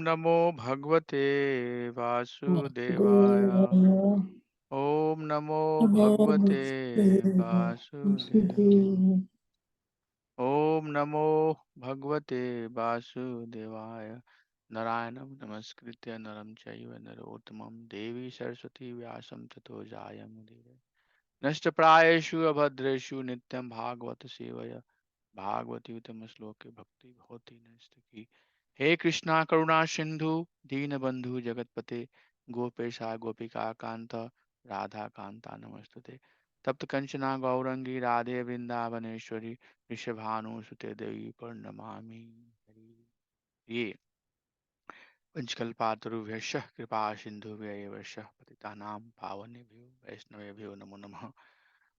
Namo Bhagavate Vasudevaya. Vasudevaya. Om Namo Namo Bhagavate Vasudevaya. Vasudevaya. Om Namo Bhagavate Vasudevaya. Narayanam Namaskritya Naram Chaiva Narottamam Devi Saraswati Vyasam Tato Jayamudire. नष्टप्रायेषु अभद्रेषु नित्यं भागवत सेवया भागवती उत्तम श्लोके भक्ति होती नष्ट की। हे कृष्णा करुणा सिंधु दीनबंधु जगतपते गोपेशा गोपिका कांत राधा कांता नमस्तुते। तप्त कंचना गौरंगी राधे वृंदावनेश्वरी ऋषभानुसुते देवी प्रणमामि हरि। ये पंचकल्पातरुभ्यश्च कृपा सिन्धुभ्येव च पतितानां पावनेभ्यो वैष्णवेभ्यो नमो नमः।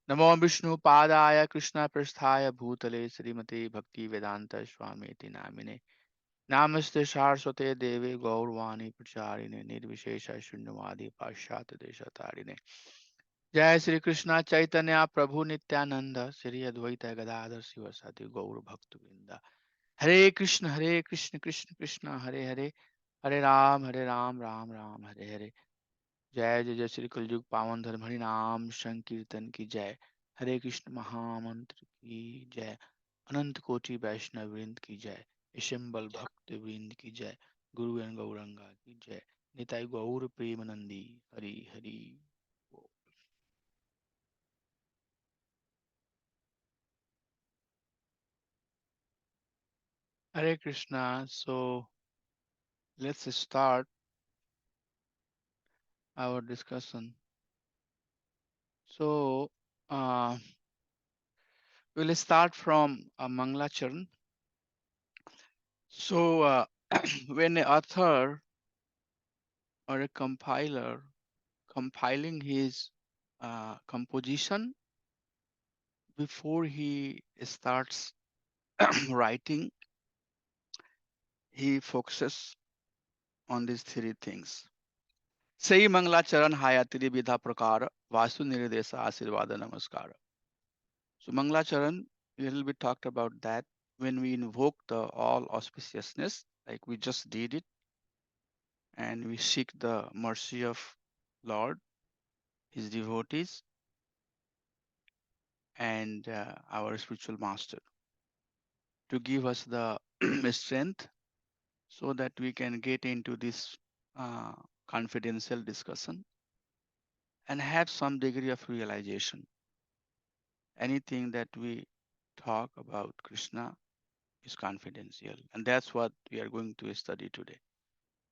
नमो विष्णु पादाय कृष्ण पृष्ठाय भूतले श्रीमते भक्ति वेदांत स्वामी नामिने नामस्ते सारस्वते देवे गौरवाणी प्रचारिणे निर्विशेष शून्यवादी पाश्चात्य देशतारिणे। जय श्री कृष्ण चैतन्य प्रभु नित्यानंद श्री अद्वैत गदाधर शिवसति गौर भक्त वृंदा। हरे कृष्ण कृष्ण कृष्ण हरे हरे हरे राम राम राम हरे हरे। जय जय जय श्री कलयुग पावन धर्म हरि नाम संकीर्तन की जय। हरे कृष्ण महामंत्र की जय। अनंत कोटि वैष्णव वृंद की जय। इशंबल भक्त वृंद की जय। गुरु एवं गौरंगा की जय। निताई गौर प्रेमनंदी Hari Hari. Hare Krishna. So let's start our discussion. So we'll start from Manglacharan. So when an author or a compiler compiling his composition before he starts writing, he focuses on these three things. Say Manglacharan Hayatri Vidha Prakara Vastu Nirdesa Asirvada Namaskara. So Manglacharan, a little bit talked about that when we invoke the all auspiciousness, like we just did it, and we seek the mercy of Lord, His devotees, and our spiritual master to give us the strength so that we can get into this uh, confidential discussion and have some degree of realization. Anything that we talk about Krishna is confidential, and that's what we are going to study today.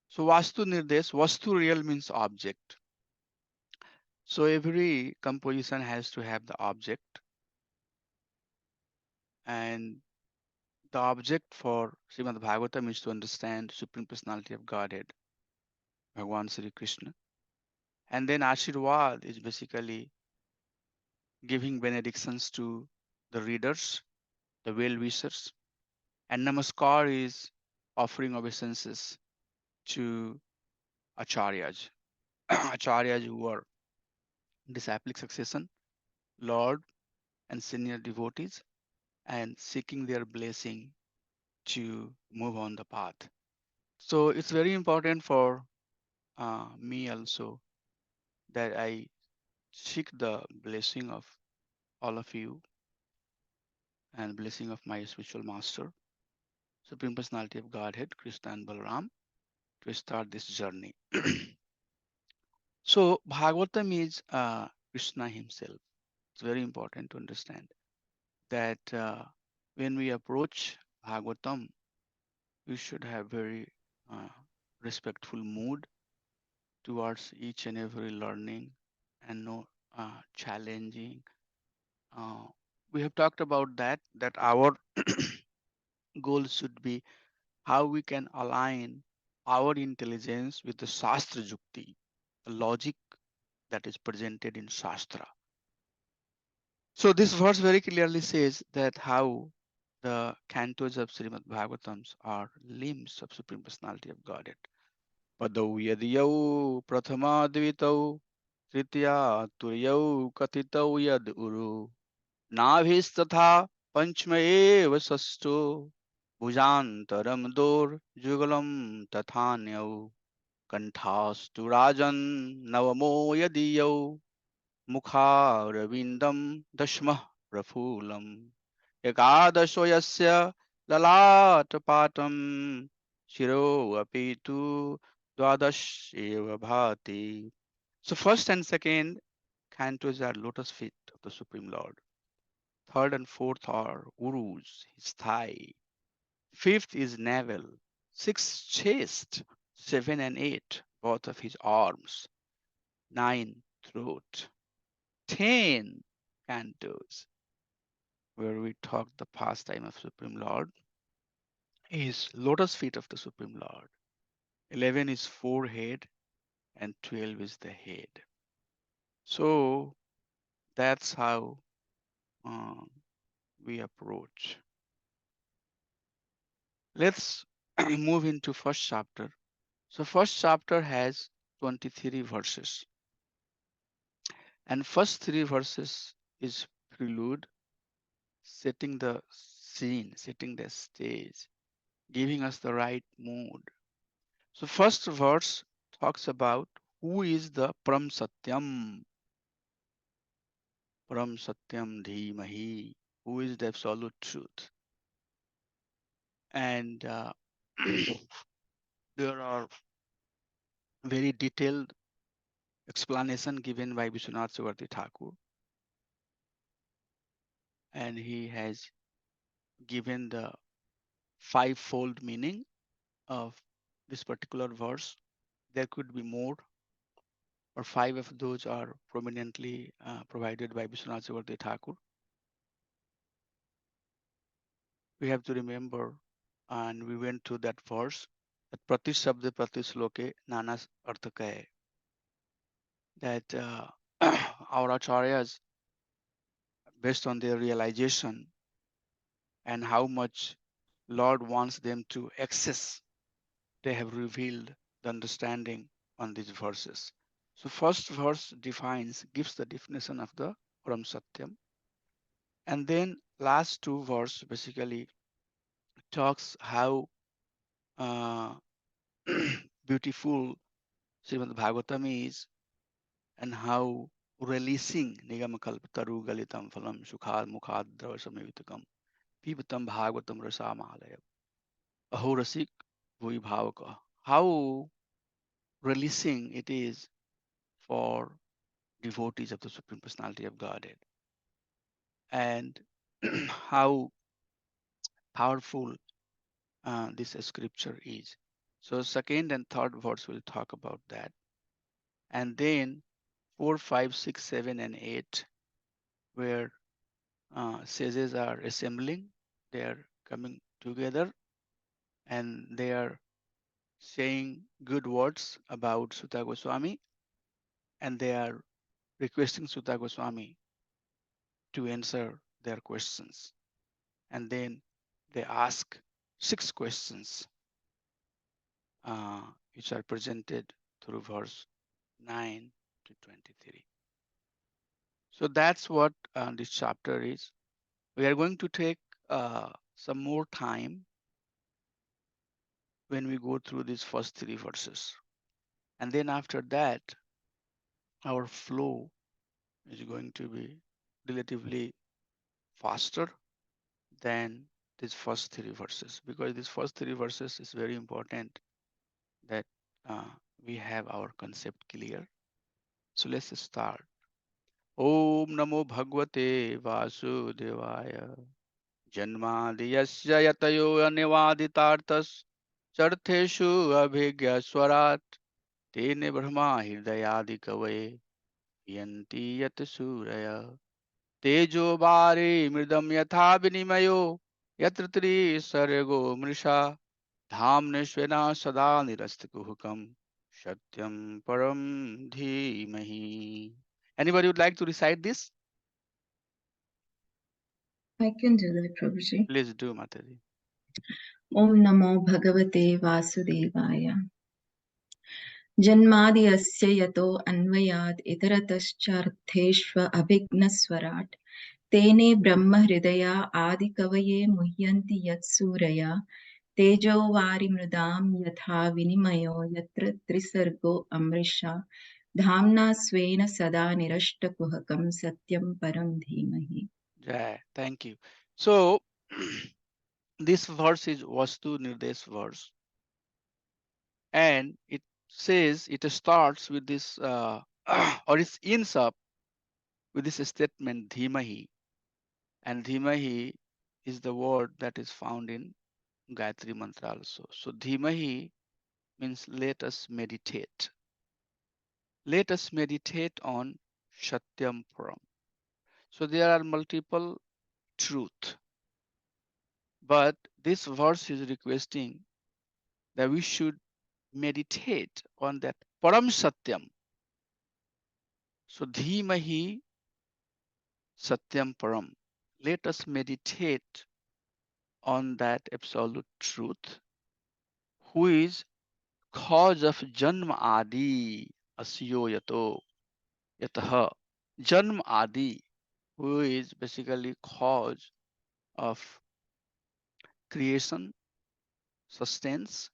So Vastu Nirdesh, Vastu real means object. So every composition has to have the object, and the object for Srimad Bhagavatam is to understand Supreme Personality of Godhead, Bhagavan Sri Krishna. And then Ashirvad is basically giving benedictions to the readers, the well-wishers. And Namaskar is offering obeisances to Acharyas, Acharyas who are disciplic succession, Lord and senior devotees, and seeking their blessing to move on the path. So it's very important for me also that I seek the blessing of all of you and blessing of my spiritual master, Supreme Personality of Godhead, Krishna and Balaram, to start this journey. So Bhagavatam is Krishna himself. It's very important to understand that when we approach Bhagavatam, we should have very uh, respectful mood towards each and every learning and no challenging. Uh, we have talked about that our goal should be how we can align our intelligence with the Shastra Jukti, the logic that is presented in Shastra. So this verse very clearly says that how the cantos of Srimad Bhagavatams are limbs of Supreme Personality of Godhead. Padau yadiyau prathama dvitau tritya turyau katitau yad uru nabhis tatha panchma eva sasto Bhujantaram dor jugalam tathanyau Kanthāstu rajan navamo yadiyau Mukharavindam dashmah prafulam Ekadasho yasya lalatapatam Shiro apitu dvadash eva bhati. So first and second cantos are lotus feet of the Supreme Lord. Third and fourth are urus, his thigh. Fifth is navel. Sixth chest. Seven and eight, both of his arms. Nine, throat. 10 cantos, where we talk the pastime of Supreme Lord, is lotus feet of the Supreme Lord. 11 is forehead and 12 is the head. So that's how um, we approach. Let's move into first chapter. So first chapter has 23 verses, and first three verses is prelude, setting the scene, setting the stage, giving us the right mood. So first verse talks about who is the Param Satyam Dhimahi, who is the absolute truth. And there are very detailed explanation given by Vishwanath Chakravarti Thakur, and he has given the fivefold meaning of this particular verse. There could be more, or five of those are prominently provided by Vishwanath Chakravarti Thakur. We have to remember, and we went through that verse, that prati shabda prati sloke nanas artha kahe, that our acharyas, based on their realization and how much Lord wants them to access, they have revealed the understanding on these verses. So first verse gives the definition of the Param Satyam. And then last two verse basically talks how uh, beautiful Srimad Bhagavatam is, and how releasing Nigamakalpataru Galitam Phalam Sukhad Mukhad Dravasamivitakam Pibatam Bhagavatam Rasamalaya Ahorasik Vui Bhavaka, how releasing it is for devotees of the Supreme Personality of Godhead, and how powerful this scripture is. So second and third verse will talk about that. And then 4, 5, 6, 7, and 8, where sages are assembling, they are coming together, and they are saying good words about Sutta Goswami, and they are requesting Sutta Goswami to answer their questions. And then they ask 6 questions, which are presented through verse 9 to 23. So that's what this chapter is. We are going to take some more time when we go through these first 3 verses. And then after that, our flow is going to be relatively faster than these first 3 verses, because these first 3 verses is very important that we have our concept clear. So let's start. Om Namo Bhagavate Vasudevaya Janmadiyasya Yatayo Anivaditartas Chartheshu Abhigya Swarat Tene Brahma Hridayadi Kavaye Yanti Yat Suraya Tejo Bari Mridam Yatha Vinimayo Yatra Tri Sargo Mrisha Dhamneshvena Sada Nirastiku Satyam Param Dhimahi. Anybody would like to recite this? I can do that, Prabhuji. Please do, Mataji. Om Namo Bhagavate Vasudevaya. Janmadi asya yato anvayad itaratascha abhignaswarat तेने ब्रह्म हृदया आदिकवये मुह्यन्ति यत्सूरया तेजो वारिमृदां यथा विनिमयो यत्र त्रिसर्गो अमृषा धाम्ना स्वेन सदा निरष्टकुहकं सत्यं परं धीमहि. Yeah, thank you. So this verse is Vastu Nirdesh verse, and it says it starts with this, or it ends up with this statement Dhimahi, and Dhimahi is the word that is found in Gayatri Mantra also. So Dhimahi means let us meditate. Let us meditate on Satyam Param. So there are multiple truth, but this verse is requesting that we should meditate on that Param Satyam. So Dhimahi Satyam Param. Let us meditate on that absolute truth, who is cause of Janma Adi Asyo Yato Yataha. Janma Adi, who is basically cause of creation, sustenance,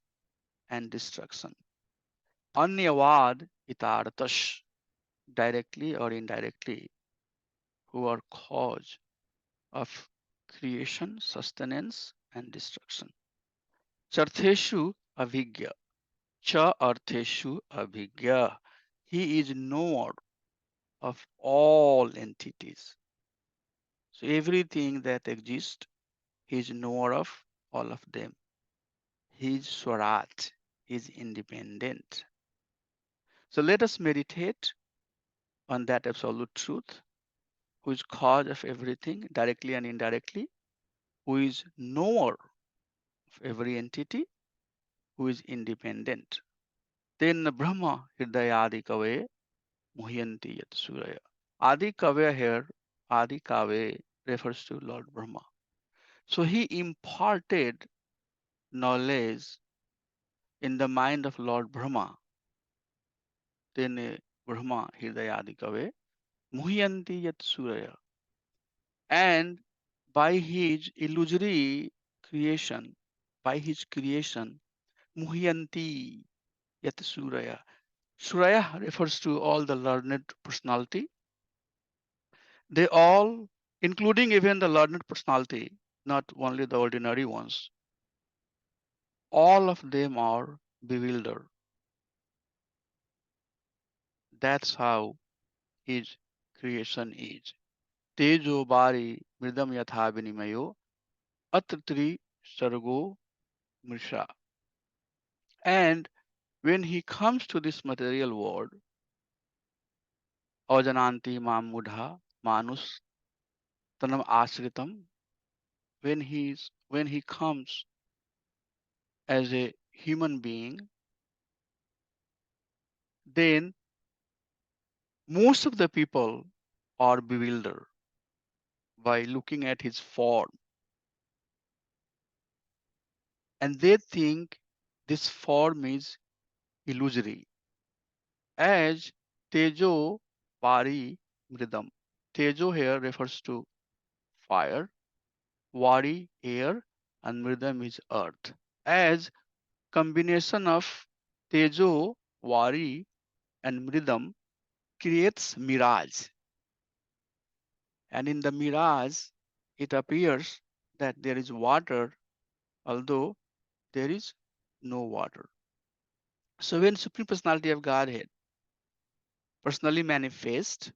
and destruction. Anyavad itartash, directly or indirectly, who are cause of creation, sustenance, and destruction. Chartheshu avigya. Cha artheshu avigya. He is knower of all entities. So everything that exists, he is knower of all of them. He is Swarat. He is independent. So let us meditate on that absolute truth, who is cause of everything, directly and indirectly, who is knower of every entity, who is independent. Then Brahma Hridayadi Kave Muhyanti Yat Suraya. Adi Kave here, Adi Kave refers to Lord Brahma. So he imparted knowledge in the mind of Lord Brahma. Then Brahma Hridayadi Kave Muhyanti Yat Suraya. And by his illusory creation, by his creation, Muhyanti Yat Suraya. Suraya refers to all the learned personality. They all, including even the learned personality, not only the ordinary ones, all of them are bewildered. That's how his creation is. Tejo bari mridam yatha vinimayo atri sargo mrisha. And when he comes to this material world, ajananti mam mudha manus tanam asritam, when he comes as a human being, then most of the people are bewildered by looking at his form, and they think this form is illusory. As Tejo Vari Mridam. Tejo here refers to fire, Vari air, and Mridam is earth. As combination of Tejo, Vari, and Mridam creates mirage. And in the mirage, it appears that there is water, although there is no water. So when Supreme Personality of Godhead personally manifests,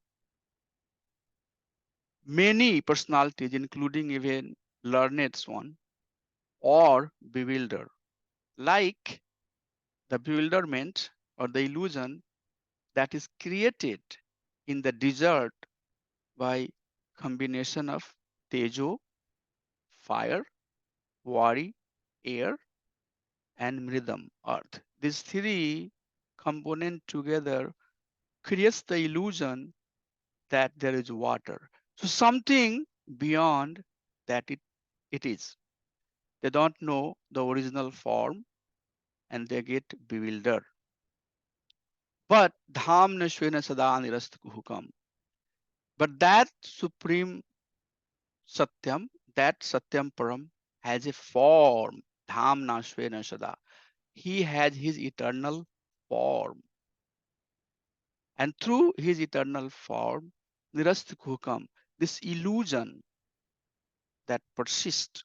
many personalities, including even learned one, are bewildered. Like the bewilderment or the illusion that is created in the desert by combination of tejo, fire, vari, air, and mridam, earth. These three components together creates the illusion that there is water. So something beyond that it is. They don't know the original form and they get bewildered. But dham nashvena sada nirastkuhukam. But that supreme Satyam, that Satyam Param has a form. Dhamna Svena Sada. He has his eternal form. And through his eternal form, Nirasth Hukam, this illusion that persists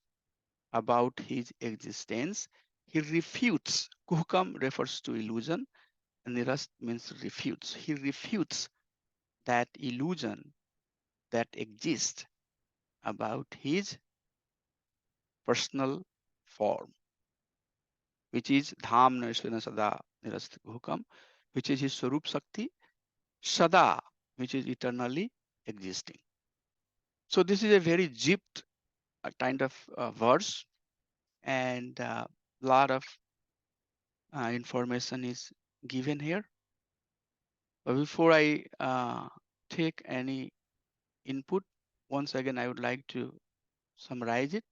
about his existence, he refutes. Kuhkam refers to illusion, and Nirast means refutes. He refutes that illusion that exists about his personal form, which is Dham Naishvana Sada Nirast Kuhkam, which is his Swarup Sakti, Sada, which is eternally existing. So this is a very gypped kind of verse, and a lot of information is given here. But before I take any input, once again, I would like to summarize it.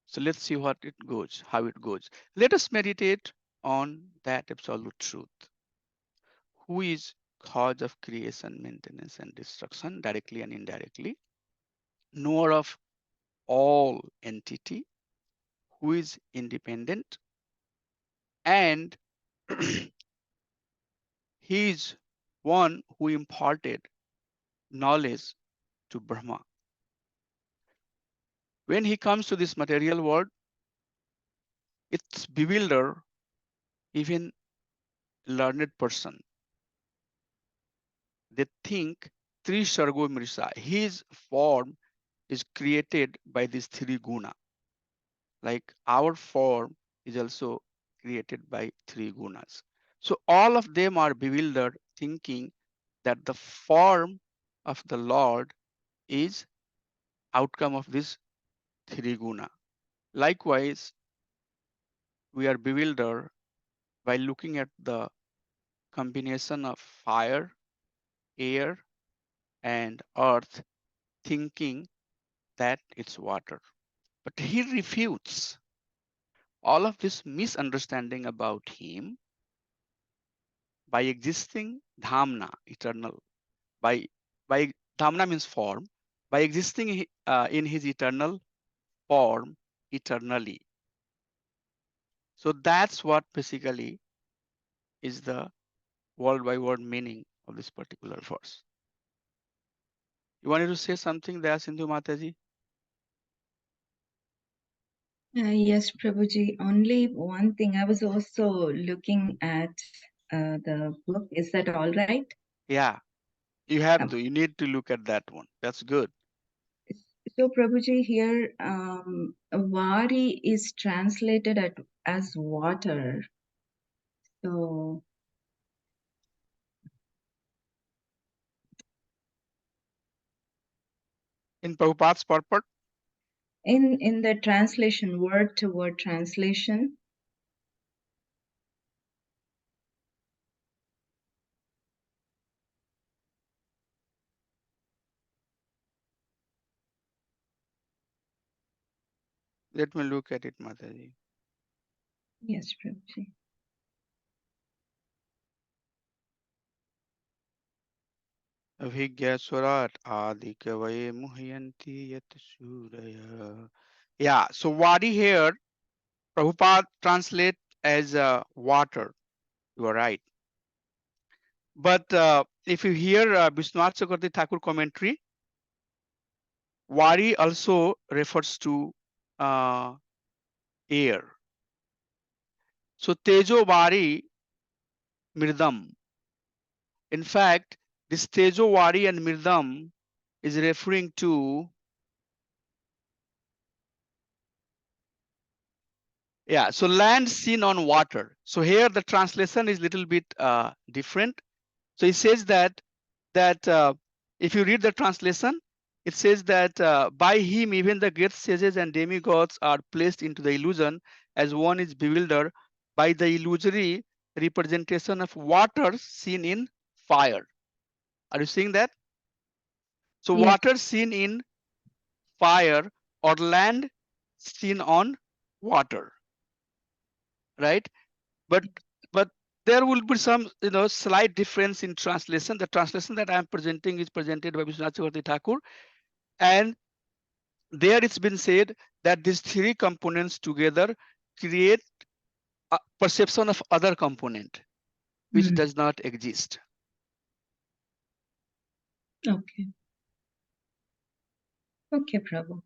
So let's see what it goes, how it goes. Let us meditate on that absolute truth. Who is cause of creation, maintenance, and destruction, directly and indirectly? Knower of all entity, who is independent, and he is one who imparted knowledge to Brahma. When he comes to this material world, it's bewilder even learned person. They think Tri Sargo Mrisa, his form is created by these three guna. Like our form is also created by three gunas. So all of them are bewildered, thinking that the form of the Lord is outcome of this three guna. Likewise, we are bewildered by looking at the combination of fire, air, and earth, thinking that it's water. But he refutes all of this misunderstanding about him by existing dhamna, eternal. By dhamna means form, by existing in his eternal form eternally. So that's what basically is the word by word meaning of this particular verse. You wanted to say something there, Sindhu Mataji? Yes, Prabhuji. Only one thing. I was also looking at the book. Is that all right? Yeah, you have Um, to. You need to look at that one. That's good. so, Prabhuji, here Vari is translated as water. So, In Prabhupada's purport, in the translation, word to word translation, let me look at it, Mataji. yes, Prabhuji. Abhigya Swarat Adi Kavaye Muhyanti Yat Suraya. Yeah, so Wadi here, Prabhupada translate as water. You are right. But if you hear Biswanath Chakravarti Thakur commentary, Wadi also refers to uh, air. So Tejo Wari Mirdam. In fact, this Tejo Wari and Mirdam is referring to, yeah, so land seen on water. So here the translation is little bit different. So it says that if you read the translation, it says that by him even the great sages and demigods are placed into the illusion, as one is bewildered by the illusory representation of water seen in fire. Are you seeing that? So Yes, water seen in fire or land seen on water, right? But but there will be some slight difference in translation. The translation that I am presenting is presented by Vishwanath Chakravarti Thakur, and there it's been said that these three components together create a perception of other component which Mm. does not exist. Okay. Okay, Prabhu.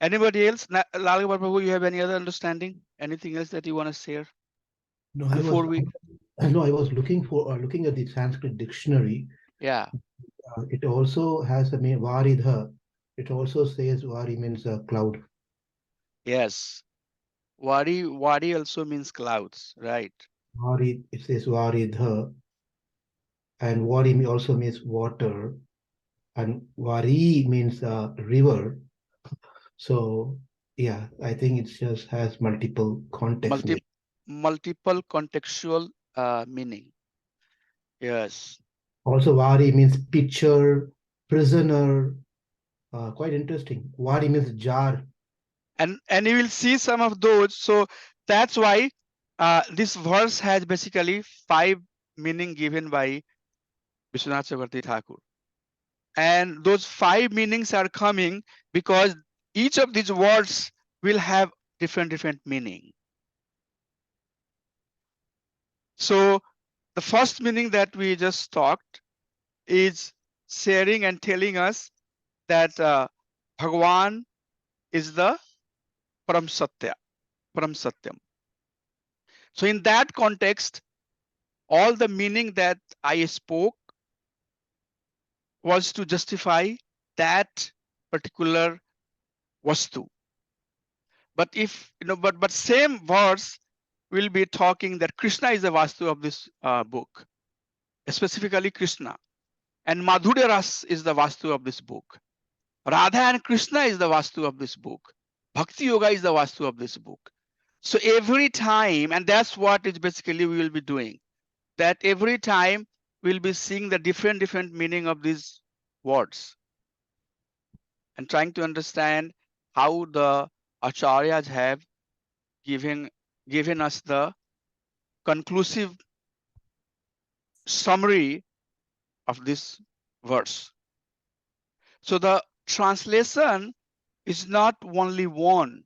Anybody else? Lalgopal Prabhu, you have any other understanding? Anything else that you want to share No, before we? I was looking at the Sanskrit dictionary. Yeah. It also has a name Varidha. It also says Vari means cloud. Yes. Wadi also means clouds, right? Vari, it says Varidha, and also means water, and Vari means river. So yeah, I think it just has multiple context. Multi multiple contextual meaning. Yes. Also, Vari means pitcher, prisoner. Quite interesting. Vari means jar. And you will see some of those. So that's why this verse has basically 5 meaning given by Vishwanath Chakravarti Thakur. And those 5 meanings are coming because each of these words will have different meaning. So the first meaning that we just talked is sharing and telling us that Bhagwan is the Param Satya, Param Satyam. So in that context, all the meaning that I spoke was to justify that particular vastu. But if but same verse will be talking that Krishna is the vastu of this book, specifically Krishna, and Madhurya Ras is the vastu of this book. Radha and Krishna is the vastu of this book. Bhakti Yoga is the vastu of this book. So every time, and that's what is basically we will be doing, that every time we'll be seeing the different meaning of these words and trying to understand how the acharyas have given given us the conclusive summary of this verse. So the translation is not only one,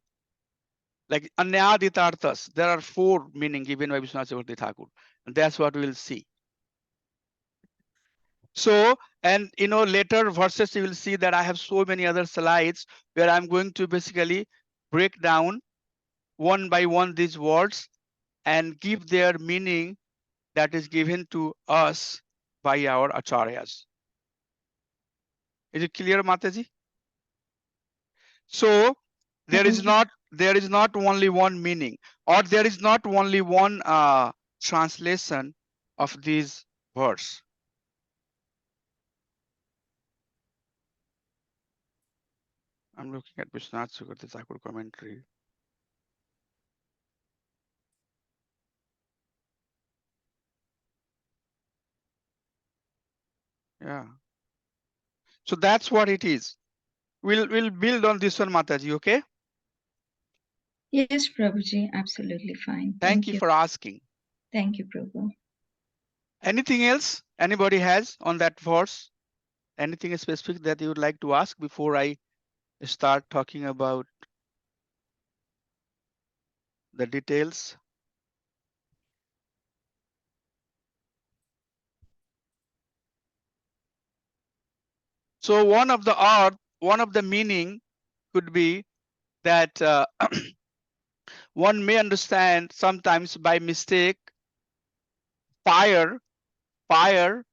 like anyaditarthas. There are 4 meaning given by Vishwanath Chakravarti Thakur, and that's what we'll see. So, and later verses you will see that I have so many other slides where I'm going to basically break down one by one these words and give their meaning that is given to us by our acharyas. Is it clear, Mataji? So there is not only one meaning, or there is not only one translation of these words. I'm looking at Vishwanath Chakravarti Thakur commentary. Yeah. So that's what it is. We'll build on this one, Mataji, okay? Yes, Prabhuji, absolutely fine. Thank you for asking. Thank you, Prabhu. Anything else anybody has on that verse? Anything specific that you would like to ask before I start talking about the details? So one of the meaning could be that one may understand sometimes by mistake fire fire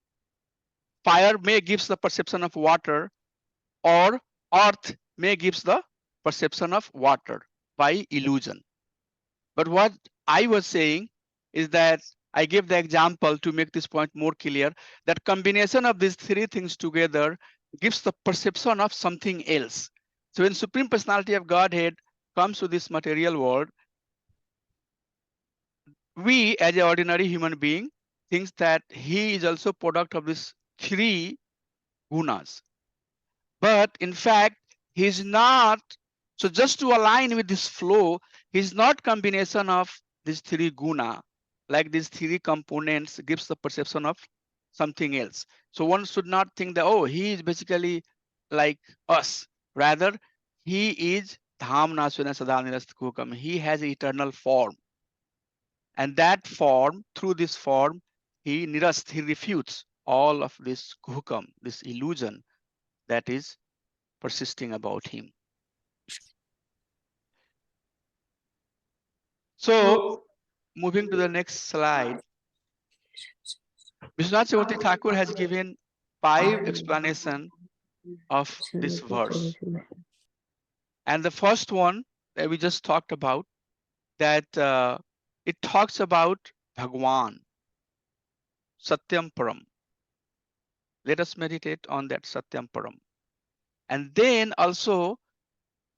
fire may gives the perception of water, or earth may gives the perception of water by illusion. But what I was saying is that I gave the example to make this point more clear, that combination of these 3 things together gives the perception of something else. So when Supreme Personality of Godhead comes to this material world, we as an ordinary human being thinks that he is also product of these 3 gunas. But in fact, he's not. So just to align with this flow, he's not combination of these 3 guna, like these 3 components gives the perception of something else. So one should not think that, oh, he is basically like us. Rather, He is Dham Nasuna Sada Nirast Kukam. He has eternal form. And that form, through this form, he refutes all of this kuhukam, this illusion that is persisting about him. So, moving to the next slide, Vishwanath Chakravarti Thakur has given 5 explanations of this verse. And the first one that we just talked about, that it talks about Bhagwan, Satyam Param. Let us meditate on that Satyam Param. And then also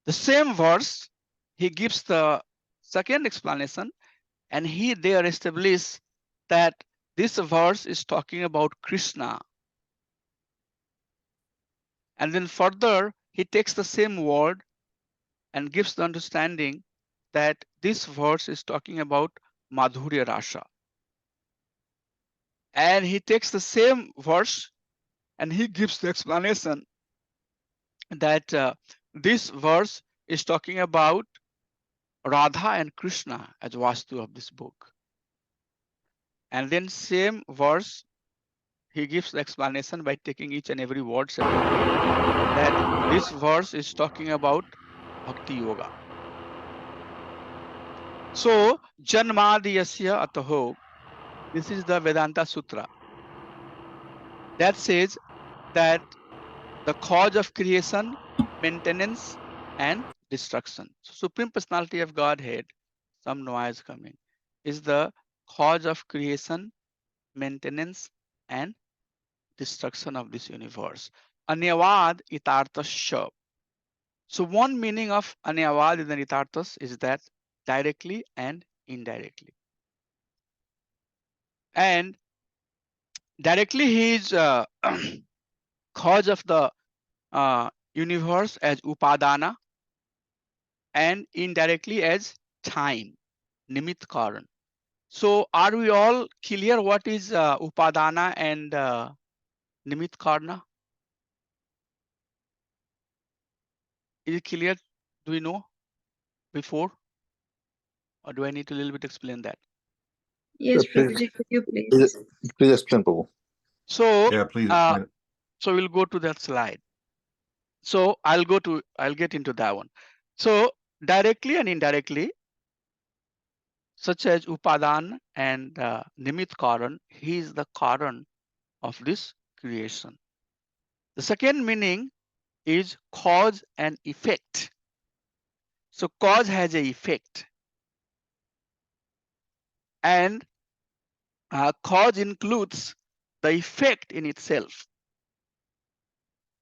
the same verse, he gives the second explanation, and he there establishes that this verse is talking about Krishna. And then further, he takes the same word and gives the understanding that this verse is talking about Madhurya Rasa. And he takes the same verse and he gives the explanation that this verse is talking about Radha and Krishna as Vastu of this book. And then same verse, he gives the explanation by taking each and every word separately, that this verse is talking about Bhakti Yoga. So, Janmadiyasya Ataho, this is the Vedanta Sutra that says that the cause of creation, maintenance, and destruction. So, Supreme Personality of Godhead, some noise coming, is the cause of creation, maintenance, and destruction of this universe. Anyavad itartasya. So one meaning of anyavad in the itartas is that directly and indirectly. And directly he is cause of the universe as upadana, and indirectly as time, nimit karan. So are we all clear what is upadana and nimit karna? Is it clear? Do we know before? Or do I need to a little bit explain that? Yes, Prabhuji, could you please? Please explain, Prabhu. So, Yeah, please explain it. so we'll go to that slide. So I'll get into that one. So directly and indirectly, such as Upadan and Nimit Karan, he is the Karan of this creation. The second meaning is cause and effect. So cause has a effect, and cause includes the effect in itself,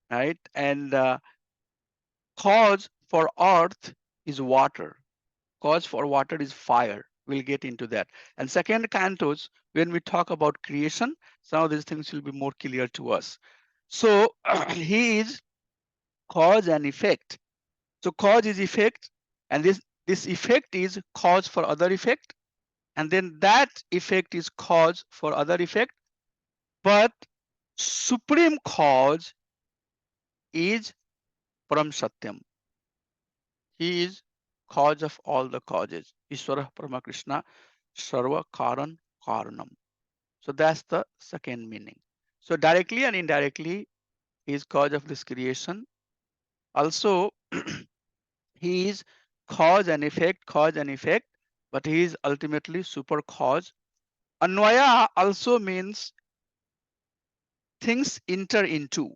right? And cause for earth is water. Cause for water is fire. We'll get into that. And second cantos, when we talk about creation, some of these things will be more clear to us. So he is cause and effect. So cause is effect, and this effect is cause for other effect, and then that effect is cause for other effect. But supreme cause is Param Satyam. He is cause of all the causes. Ishvara Parama Krishna Sarva Karan Karanam. So that's the second meaning. So directly and indirectly, he is cause of this creation. Also, he is cause and effect, but he is ultimately super cause. Anvaya also means things enter into.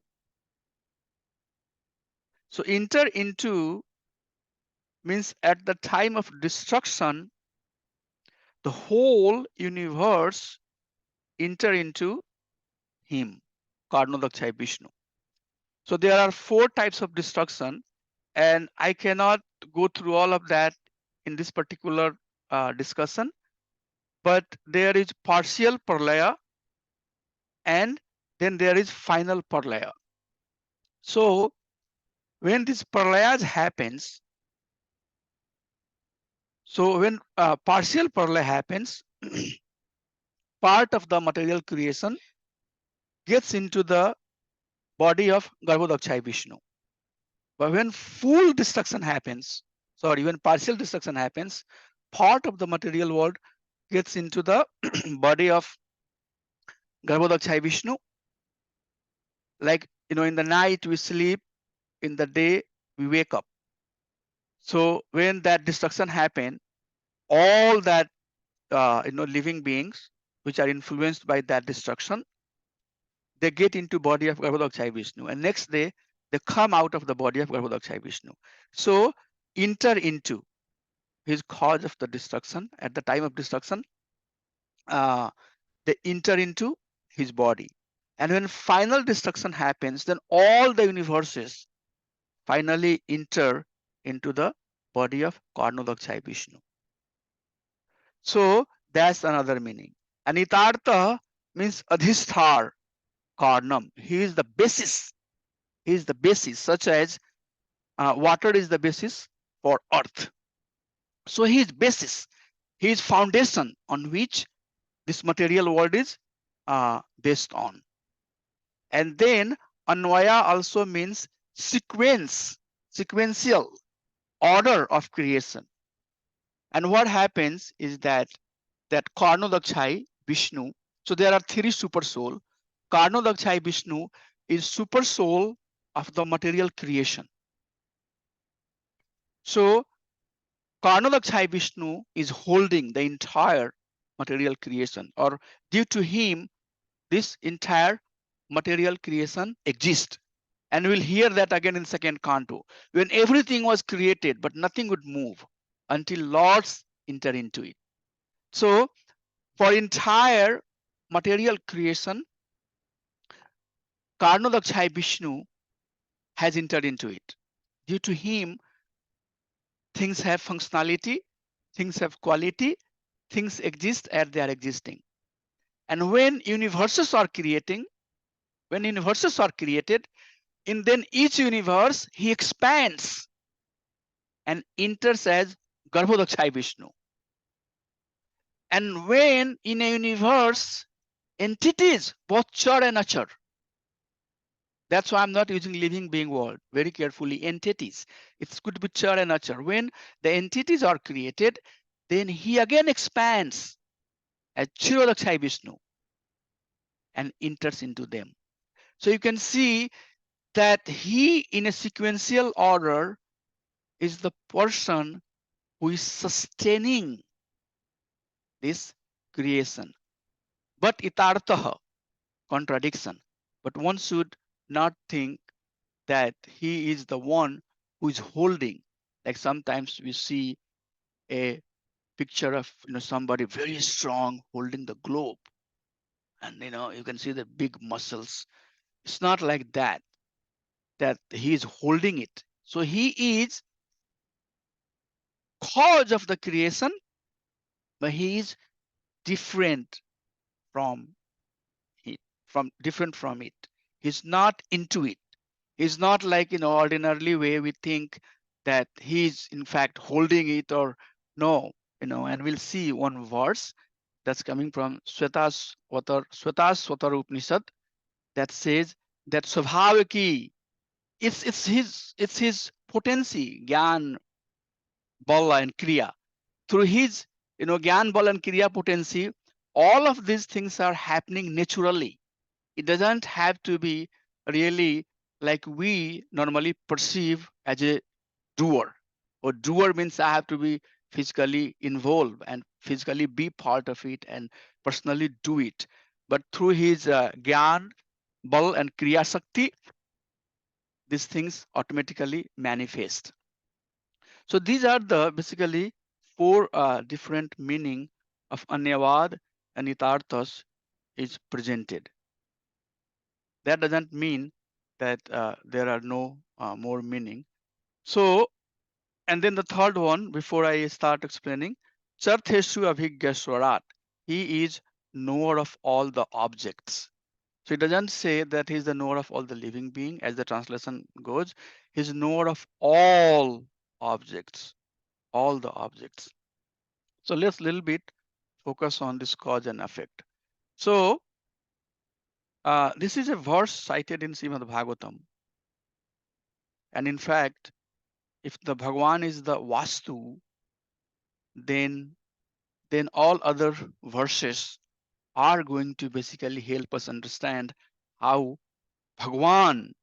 So enter into means at the time of destruction, the whole universe enter into him, Karnodakshai Vishnu. So there are 4 types of destruction, and I cannot go through all of that in this particular discussion, but there is partial parlaya, and then there is final parlaya. So when this parlayas happens, so when partial parlaya happens, part of the material creation gets into the body of Garbhodakshai Vishnu. But when full destruction happens, sorry, when partial destruction happens, part of the material world gets into the body of Garbhodakshai Vishnu. Like, in the night we sleep, in the day we wake up. So when that destruction happen, all that living beings which are influenced by that destruction, they get into body of Garbhodakshai Vishnu, and next day they come out of the body of Garbhodakshai Vishnu. So enter into his cause of the destruction. At the time of destruction, they enter into his body, and when final destruction happens, then all the universes finally enter into the body of Karnodakshai Vishnu. So that's another meaning. And Itartha means Adhisthar Karnam. He is the basis. He is the basis, such as water is the basis for earth. So he is basis. He is foundation on which this material world is based on. And then Anvaya also means sequence, sequential order of creation. And what happens is that Karnodakshai Vishnu, so there are three super soul. Karnodakshai Vishnu is super soul of the material creation. So Karnodakshai Vishnu is holding the entire material creation, or due to him, this entire material creation exists. And we'll hear that again in second canto, when everything was created, but nothing would move until Lords enter into it. So for entire material creation, Karnodakshai Vishnu has entered into it. Due to him, things have functionality, things have quality, things exist as they are existing. And when universes are created, in then each universe, he expands and enters as Garbhodakshai Vishnu. And when in a universe, entities, both char and achar, that's why I'm not using living being word very carefully, entities. It could be char and achar. When the entities are created, then he again expands as Chirodakshai Vishnu and enters into them. So you can see that he, in a sequential order, is the person who is sustaining this creation. But itartaha, contradiction. But one should not think that he is the one who is holding. Like sometimes we see a picture of somebody very strong holding the globe, and you can see the big muscles. It's not like that he is holding it. So he is cause of the creation, but he is different from it, different from it. He's not into it. He's not like ordinarily way we think that he's in fact holding it, or no, and we'll see one verse that's coming from Swatar Upanishad that says that Swabhavaki, it's his potency, Gyan, Bala and Kriya. Through his Gyan, Bala and Kriya potency, all of these things are happening naturally. It doesn't have to be really like we normally perceive as a doer. Or doer means I have to be physically involved and physically be part of it and personally do it. But through his Gyan, Bal and Kriya Shakti, these things automatically manifest. So these are the basically four different meaning of Anyavad and Itarthas is presented. That doesn't mean that there are no more meaning. So, and then the third one, before I start explaining, Chartheshu Abhigya Swarat. He is knower of all the objects. So it doesn't say that he's the knower of all the living being, as the translation goes. He's knower of all objects, all the objects. So let's little bit focus on this cause and effect. So this is a verse cited in Srimad Bhagavatam. And in fact, if the Bhagwan is the Vastu, then all other verses are going to basically help us understand how Bhagwan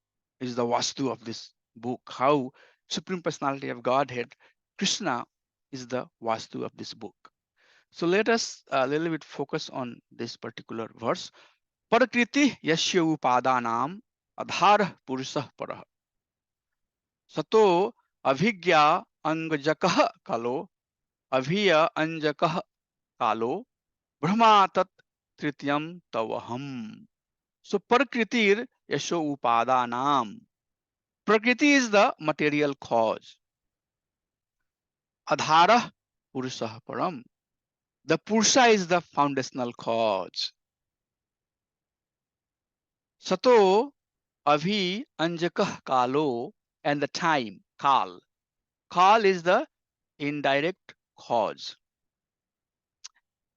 is the Vastu of this book, how Supreme Personality of Godhead, Krishna, is the Vastu of this book. So let us a little bit focus on this particular verse. Prakriti yasya upadanam adhar purusah parah. Sato avijñā angjakah kalo aviya anjakah kalo brahma tat tritiyam tavaham. So prakritir yasho upadanam. Prakriti is the material cause. Adhara purusah param. The purusha is the foundational cause. Sato avi anjakah kalo, and the time, kal. Kal is the indirect cause.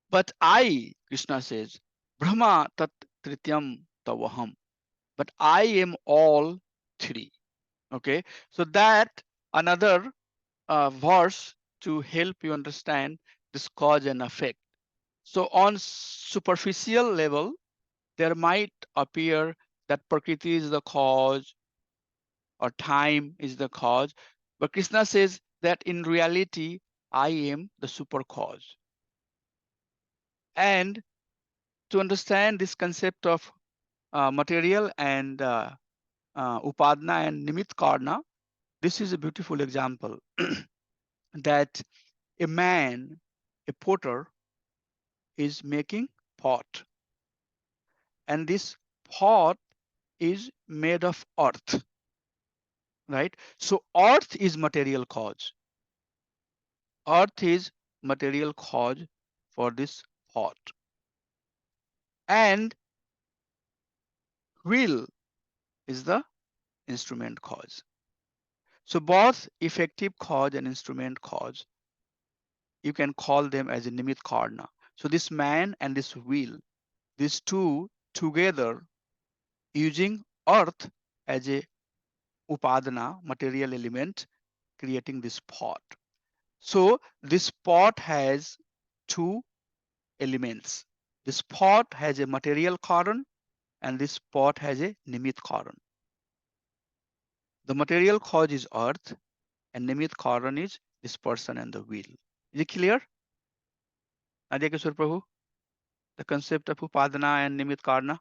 But I, Krishna says, Brahma tat trityam tavaham. But I am all three. Okay, so that another verse to help you understand this cause and effect. So on superficial level, there might appear that Prakriti is the cause or time is the cause, but Krishna says that in reality, I am the super cause. And to understand this concept of material and upadana and nimit karna, this is a beautiful example that a man, a potter, is making pot, and this pot is made of earth, right? So earth is material cause. Earth is material cause for this pot, and wheel is the instrument cause. So both effective cause and instrument cause, you can call them as a nimit karna. So this man and this wheel, these two together using earth as a upadana, material element, creating this pot. So this pot has two elements. This pot has a material karan and this pot has a nimit karan. The material cause is earth and nimit karan is this person and the wheel. Is it clear? Adya Kishore Prabhu, the concept of upadana and nimit karna.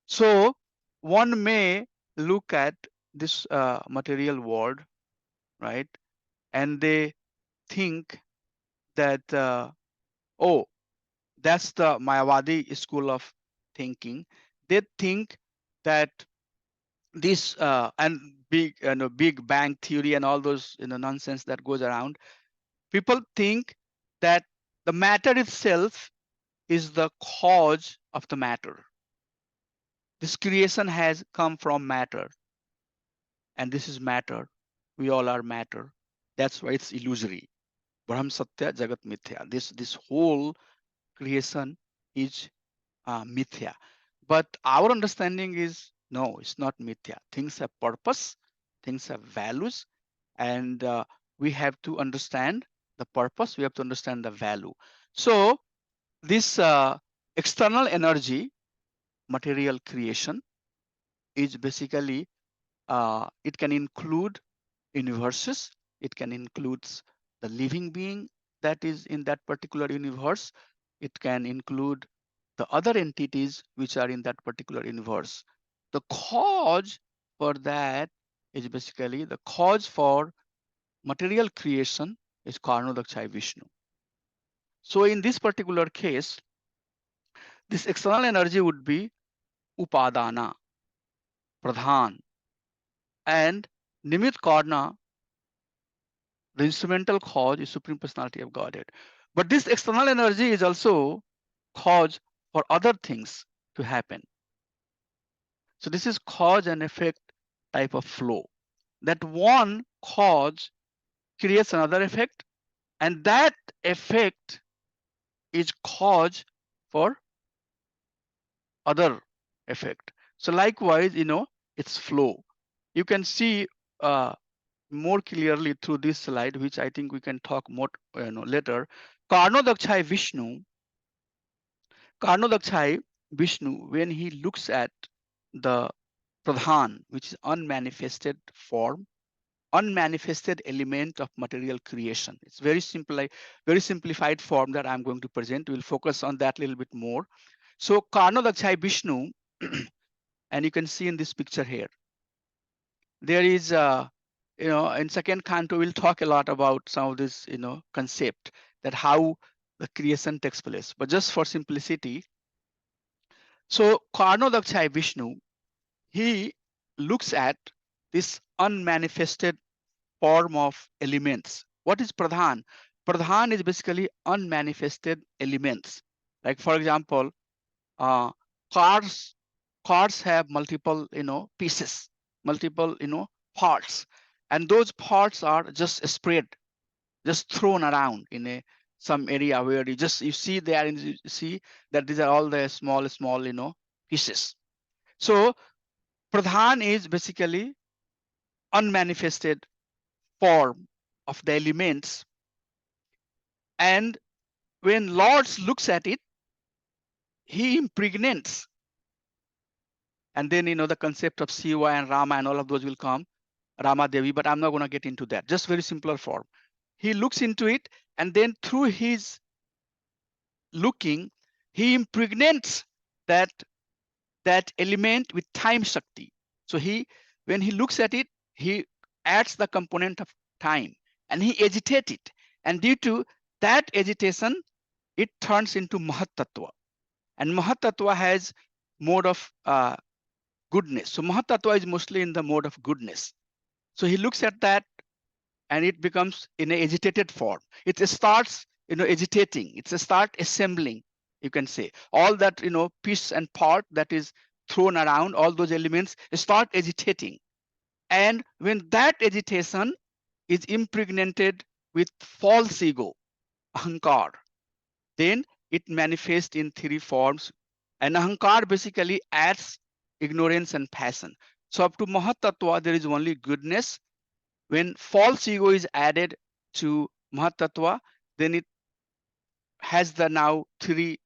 So one may look at this material world, right? And they think that, oh, that's the Mayavadi school of thinking. They think that this and big, big bang theory and all those nonsense that goes around. People think that the matter itself is the cause of the matter. This creation has come from matter, and this is matter. We all are matter. That's why it's illusory. Brahm Satya Jagat Mithya. This whole creation is mithya. But our understanding is no, it's not mithya. Things have purpose, things have values, and we have to understand the purpose, we have to understand the value. So this external energy, material creation, is basically, it can include universes, it can include the living being that is in that particular universe, it can include the other entities which are in that particular universe. The cause for that is basically the cause for material creation is Karnodakshai Vishnu. So in this particular case, this external energy would be Upadana, Pradhan, and Nimit Karna, the instrumental cause is Supreme Personality of Godhead. But this external energy is also cause for other things to happen. So this is cause and effect type of flow. That one cause creates another effect, and that effect is cause for other effect. So likewise, its flow. You can see more clearly through this slide, which I think we can talk more later. Karnodakshai Vishnu, Karnodakshai Vishnu, when he looks at the Pradhan, which is unmanifested form, unmanifested element of material creation. It's very simple, like very simplified form that I'm going to present. We'll focus on that a little bit more. So Karnodakshai Vishnu, and you can see in this picture here, there is in second canto we'll talk a lot about some of this concept, that how the creation takes place. But just for simplicity, so Karnodakshai Vishnu, he looks at this unmanifested form of elements. What is Pradhan? Pradhan is basically unmanifested elements. Like for example, uh, cars cars have multiple pieces, multiple parts, and those parts are just spread, just thrown around in a some area where you see there, and you see that these are all the small pieces. So Pradhan is basically unmanifested form of the elements, and when Lord looks at it, he impregnates. And then the concept of Shiva and Rama and all of those will come, Rama Devi, but I'm not going to get into that. Just very simpler form. He looks into it, and then through his looking, he impregnates that element with time Shakti. So when he looks at it, he adds the component of time, and he agitates it. And due to that agitation, it turns into Mahat Tattva. And Mahat Tattva has mode of goodness. So Mahat Tattva is mostly in the mode of goodness. So he looks at that, and it becomes in an agitated form. It starts agitating. It start assembling. You can say all that piece and part that is thrown around, all those elements start agitating. And when that agitation is impregnated with false ego, ahankar, then it manifests in three forms. And ahankar basically adds ignorance and passion. So up to Mahat Tattva, there is only goodness. When false ego is added to Mahat Tattva, then it has the now three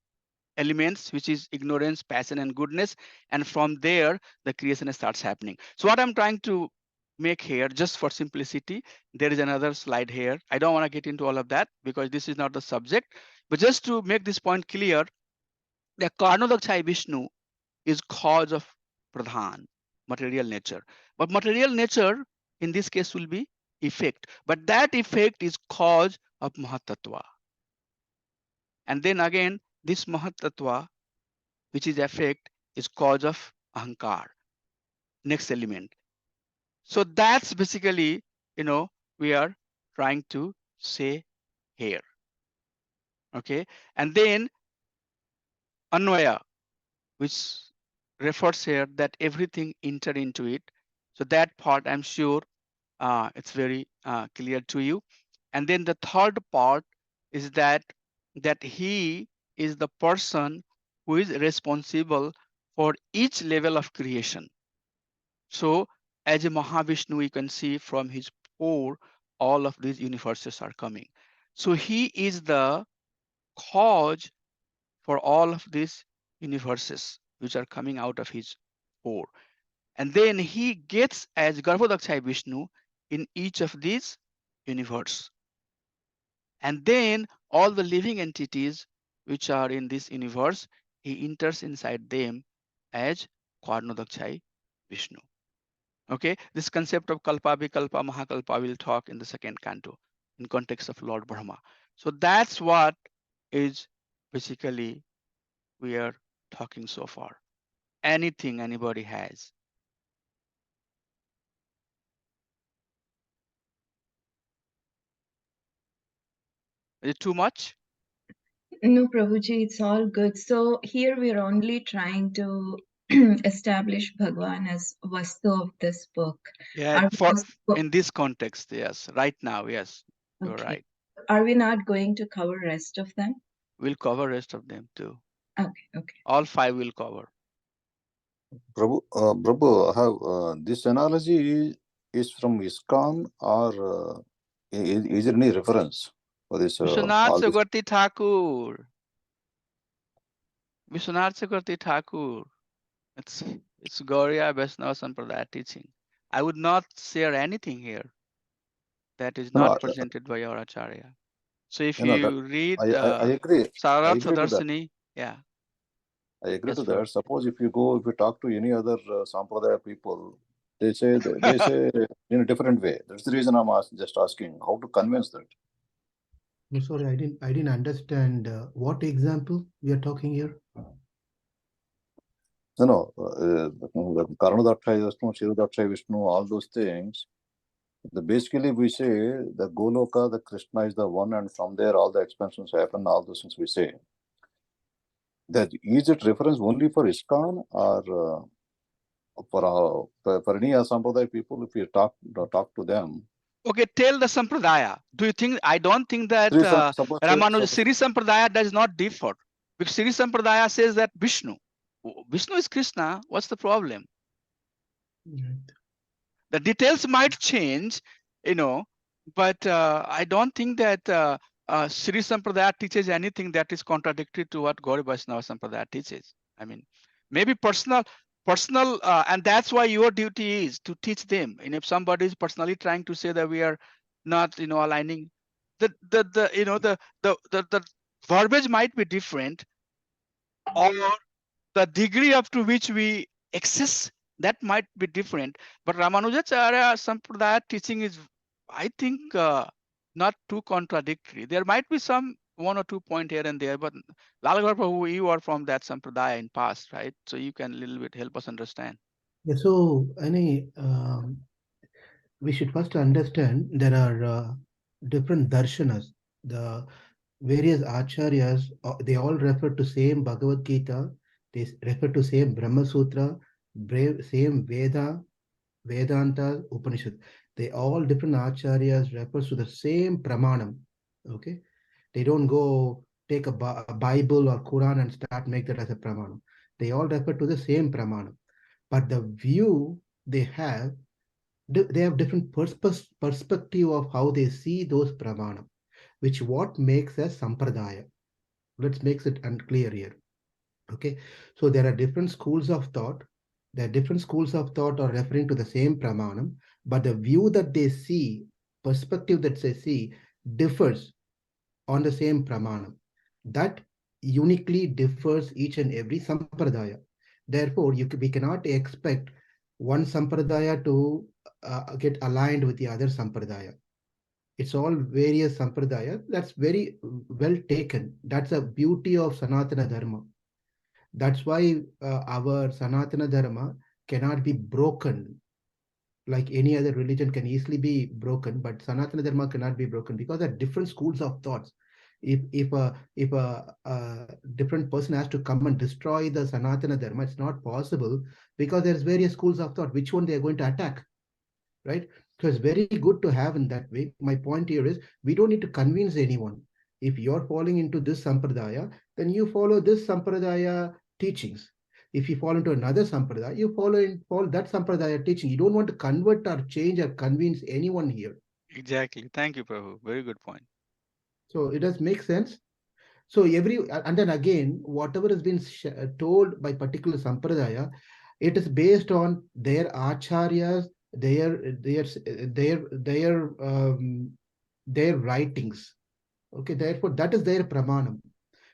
elements, which is ignorance, passion, and goodness. And from there, the creation starts happening. So what I'm trying to make here, just for simplicity, there is another slide here. I don't want to get into all of that because this is not the subject. But just to make this point clear, the Karnodakshai Vishnu is cause of Pradhan, material nature. But material nature in this case will be effect. But that effect is cause of Mahatattva. And then again, this Mahatattva, which is effect, is cause of Ahankar, next element. So that's basically, we are trying to say here. Okay. And then Anvaya, which refers here that everything enter into it. So that part, I'm sure it's very clear to you. And then the third part is that he is the person who is responsible for each level of creation. So as a Mahavishnu, you can see from his pore, all of these universes are coming. So he is the cause for all of these universes which are coming out of his pore. And then he gets as Garbhodakshai Vishnu in each of these universe. And then all the living entities which are in this universe, he enters inside them as Karnodakshai Vishnu. Okay, this concept of Kalpa, Vikalpa, Mahakalpa will talk in the second canto in context of Lord Brahma. So that's what is basically we are talking so far. Anything anybody has. Is it too much? No, Prabhuji, it's all good. So here we're only trying to establish Bhagwan as Vastu of this book. Yeah, Are we for also, in this context, yes. Right now, yes, you're okay. right. Are we not going to cover rest of them? We'll cover rest of them too. Okay, okay. All five will cover. Prabhu, I have this analogy is from ISKCON or is there any reference for this? Vishwanath All this? Chakravarti Thakur. Vishwanath Chakravarti Thakur. It's Gauriya Vaishnava Sampradaya teaching. I would not share anything here that is No, not presented by our Acharya. So if that you read I agree. I Sarat agree to that. Sadarshini, yeah. I agree Yes, to Prabhu. that. Suppose if you talk to any other Sampradaya people, they say in a different way. That's the reason I'm just asking how to convince that. I'm sorry, I didn't understand what example we are talking here. No, Karnadaksha Vishnu, Shirudaksha Vishnu, all those things. Basically, we say the Goloka, the Krishna is the one, and from there all the expansions happen. All those things we say. That is it reference only for ISKCON or for any Sampradaya people? If you talk to them, Okay, tell the Sampradaya. Do you think, I don't think that suppose Sri Sampradaya does not differ. Because Sri Sampradaya says that Vishnu. Vishnu is Krishna. What's the problem? Right. The details might change, but I don't think that Sri Sampradaya teaches anything that is contradictory to what Gauri Vaishnava Sampradaya teaches. I mean, maybe personal, and that's why your duty is to teach them. And if somebody is personally trying to say that we are not, aligning, the verbiage might be different, or the degree up to which we access that might be different. But Ramanujacharya Sampradaya teaching is, I think, not too contradictory. There might be some one or two point here and there, but Lalgar Prabhu, you are from that Sampradaya in past, right? So you can a little bit help us understand. Yeah, so we should first understand there are different darshanas. The various acharyas, they all refer to same Bhagavad Gita, they refer to same Brahma Sutra, same Vedanta, Upanishad. They all different acharyas refers to the same pramanam. Okay, they don't go take a Bible or Quran and start make that as a pramanam. They all refer to the same pramanam, but the view they have, they have different perspective of how they see those pramanam, which what makes a sampradaya. Let's make it unclear here. Okay, so there are different schools of thought. The different schools of thought are referring to the same pramanam, but the view that they see, perspective that they see, differs on the same pramanam. That uniquely differs each and every sampradaya. Therefore, we cannot expect one sampradaya to get aligned with the other sampradaya. It's all various sampradaya. That's very well taken. That's a beauty of Sanatana Dharma. That's why our Sanatana Dharma cannot be broken. Like any other religion can easily be broken, but Sanatana Dharma cannot be broken because there are different schools of thoughts. If a different person has to come and destroy the Sanatana Dharma, it's not possible because there's various schools of thought. Which one they are going to attack, right? So it's very good to have in that way. My point here is we don't need to convince anyone. If you're falling into this sampradaya, then you follow this sampradaya teachings. If you fall into another sampradaya, you follow that sampradaya teaching. You don't want to convert or change or convince anyone here. Exactly. Thank you, Prabhu. Very good point. So it does make sense. So and then again, whatever has been told by particular sampradaya, it is based on their acharyas, their writings. Okay, therefore that is their pramanam.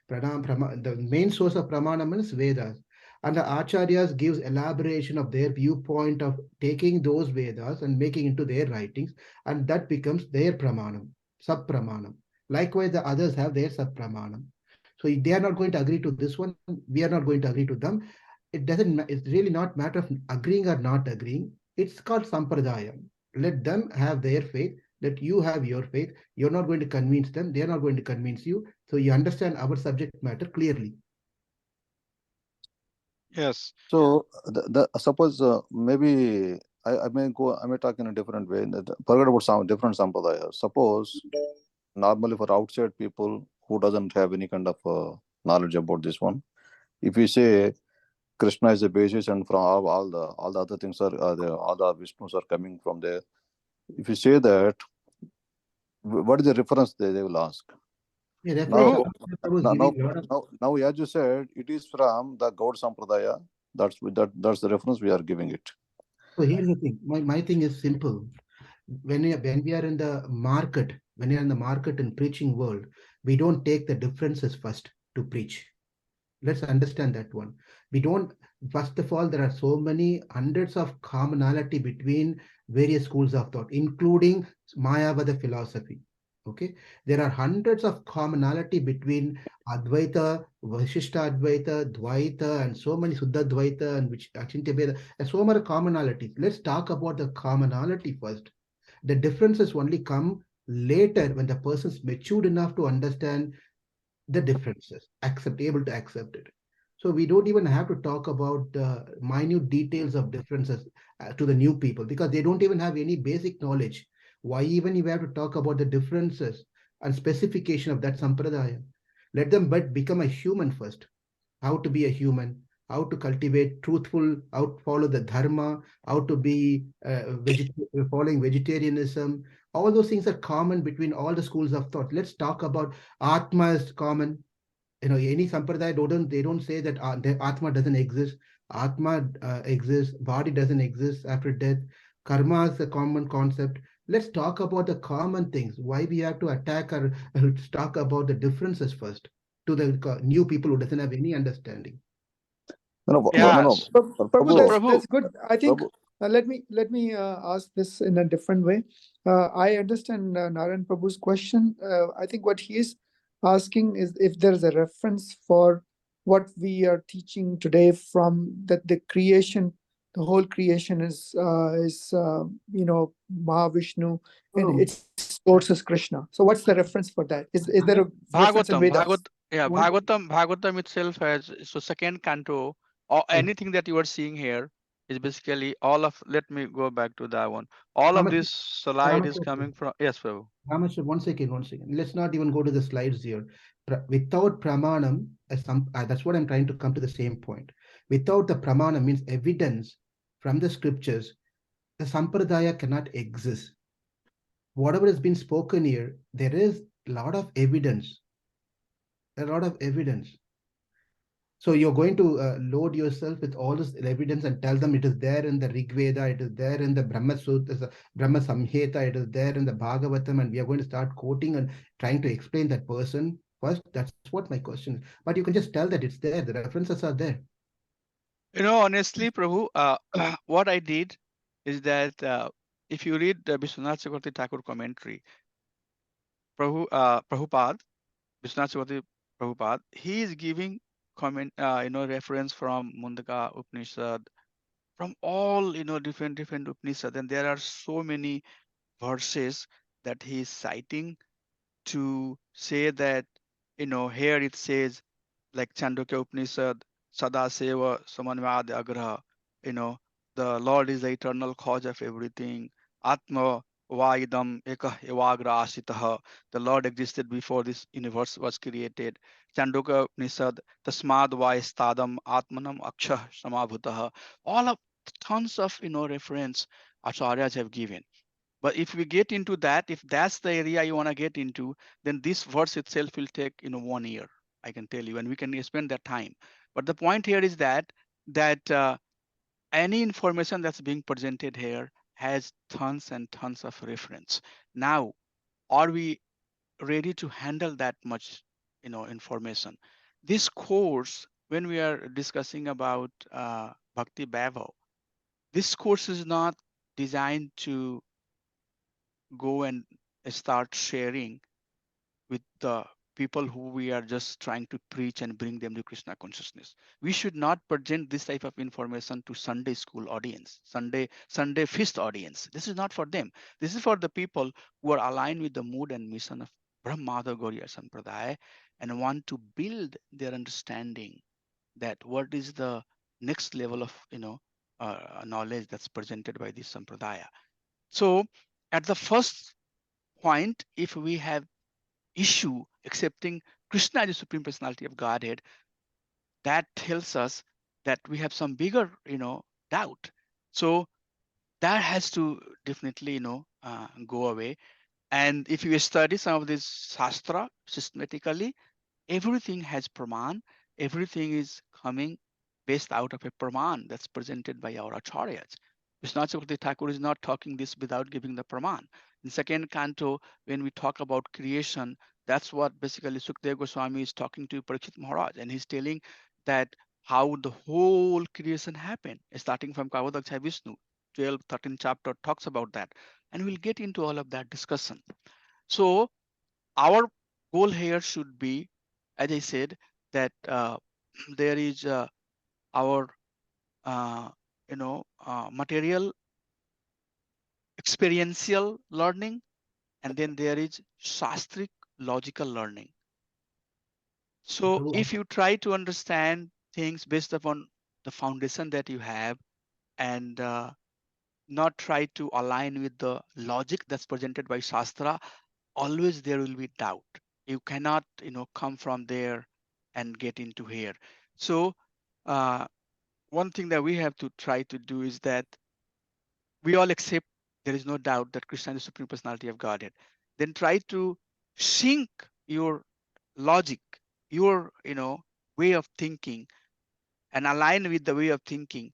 The main source of pramanam is Vedas. And the acharyas gives elaboration of their viewpoint of taking those Vedas and making into their writings, and that becomes their pramanam, sub-pramanam. Likewise, the others have their sub-pramanam. So if they are not going to agree to this one, we are not going to agree to them. It's really not matter of agreeing or not agreeing. It's called sampradaya. Let them have their faith, let you have your faith. You're not going to convince them, they're not going to convince you. So you understand our subject matter clearly. Yes. so suppose maybe I may talk in a different way. Forget about some different sampradaya. Suppose normally for outside people who doesn't have any kind of knowledge about this one, if you say Krishna is the basis, and from all the other things are all the Vishnus are coming from there. If you say that, what is the reference they will ask? Yeah, Now, reference I was now, giving a lot of. now, as you said, it is from the God Sampradaya. That's the reference we are giving it. So here's the thing. My thing is simple. When we are in the market, when you're in the market and preaching world, we don't take the differences first to preach. Let's understand that one. We don't, first of all, there are so many hundreds of commonality between various schools of thought, including Mayavada philosophy. Okay, there are hundreds of commonality between Advaita, Vashishta Advaita, Dvaita, and so many Suddha Dvaita and which Achintya Veda, and so many commonalities. Let's talk about the commonality first. The differences only come later when the person's matured enough to understand the differences, able to accept it. So we don't even have to talk about the minute details of differences to the new people because they don't even have any basic knowledge. Why even you have to talk about the differences and specification of that sampradaya? Let them but become a human first. How to be a human, how to cultivate truthful, how to follow the dharma, how to be following vegetarianism. All those things are common between all the schools of thought. Let's talk about Atma is common. Any sampradaya they don't say that the Atma doesn't exist. Atma exists, body doesn't exist after death. Karma is a common concept. Let's talk about the common things. Why we have to attack or talk about the differences first to the new people who doesn't have any understanding. No, Yes. Prabhu, So, Prabhu, Prabhu, that's good. I think Prabhu, let me ask this in a different way. I understand Narayan Prabhu's question. I think what he is asking is if there is a reference for what we are teaching today from that the creation, the whole creation is Mahavishnu and No, its source is Krishna. So what's the reference for that? Is there a reference in Bhagavatam, Vedas? Bhagavatam itself has so second canto or anything that you are seeing here is basically all of. Let me go back to that one. All of this slide is coming from. Yes, Prabhu. Ramesh, one second. Let's not even go to the slides here. Without pramanam, that's what I'm trying to come to the same point. Without the pramana means evidence from the scriptures, the sampradaya cannot exist. Whatever has been spoken here, there is a lot of evidence. A lot of evidence. So you're going to load yourself with all this evidence and tell them it is there in the Rig Veda, it is there in the Brahma Sutra, Brahma Samhita, it is there in the Bhagavatam, and we are going to start quoting and trying to explain that person first. That's what my question is. But you can just tell that it's there. The references are there. Honestly, Prabhu, what I did is that if you read the Vishwanath Chakravarti Thakur commentary, Prabhupada, Vishwanath Chakravarti Prabhupada, he is giving reference from Mundaka Upanishad, from all different Upanishad, and there are so many verses that he is citing to say that here it says like Chandogya Upanishad, Sada Seva Samanvad Agraha, you know, the Lord is the eternal cause of everything. Atma Vaidam Ekah Evagra Asitaha. The Lord existed before this universe was created. Chandogya Upanishad, Tasmad Vaistadam Atmanam Aksha Samabhutaha. All of tons of reference acharyas have given. But if we get into that, if that's the area you want to get into, then this verse itself will take 1 year. I can tell you, and we can spend that time. But the point here is that any information that's being presented here has tons and tons of reference. Now, are we ready to handle that much information? This course, when we are discussing about Bhakti Vaibhav, this course is not designed to go and start sharing with the people who we are just trying to preach and bring them to Krishna consciousness. We should not present this type of information to Sunday school audience, Sunday feast audience. This is not for them. This is for the people who are aligned with the mood and mission of Brahmada Gauriya Sampradaya and want to build their understanding that what is the next level of knowledge that's presented by this Sampradaya. So at the first point, if we have issue accepting Krishna as the Supreme Personality of Godhead, that tells us that we have some bigger, doubt. So that has to definitely, go away. And if you study some of this Shastra systematically, everything has Praman, everything is coming based out of a Praman that's presented by our Acharyas. Vishwanath Chakravarti Thakur is not talking this without giving the Praman. In second canto, when we talk about creation, that's what basically Sukadeva Goswami is talking to Parikshit Maharaj, and he's telling that how the whole creation happened, starting from Kavadaksha Vishnu. 12, 13 chapter talks about that. And we'll get into all of that discussion. So our goal here should be, as I said, that there is our material experiential learning, and then there is shastric logical learning. So Prabhu, if you try to understand things based upon the foundation that you have, and not try to align with the logic that's presented by Shastra, always there will be doubt. You cannot, come from there and get into here. So uh, one thing that we have to try to do is that we all accept there is no doubt that Krishna is the Supreme Personality of Godhead. Then try to sync your logic, your, way of thinking, and align with the way of thinking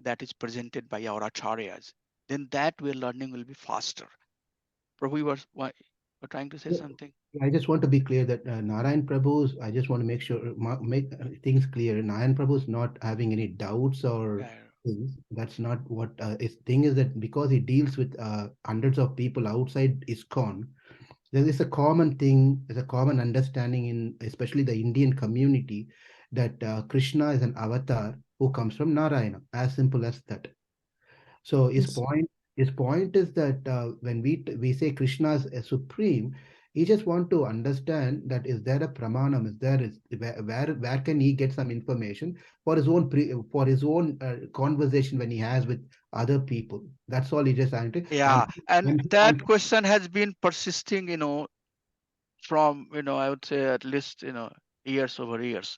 that is presented by our acharyas. Then that way learning will be faster. Prabhu, were trying to say something? I just want to be clear that Narayan Prabhu's, I just want to make sure, make things clear. Narayan Prabhu's not having any doubts or Yeah. things. That's not what his thing is, that because he deals with hundreds of people outside ISKCON, there is a common thing, there's a common understanding in especially the Indian community that Krishna is an avatar who comes from Narayana. As simple as that. So Yes. his point is that when we say Krishna is a supreme, he just want to understand that is there a pramanam? Is where can he get some information for his own for his own conversation when he has with other people? That's all he just trying to. Yeah, and that And question has been persisting, from, I would say at least, years over years.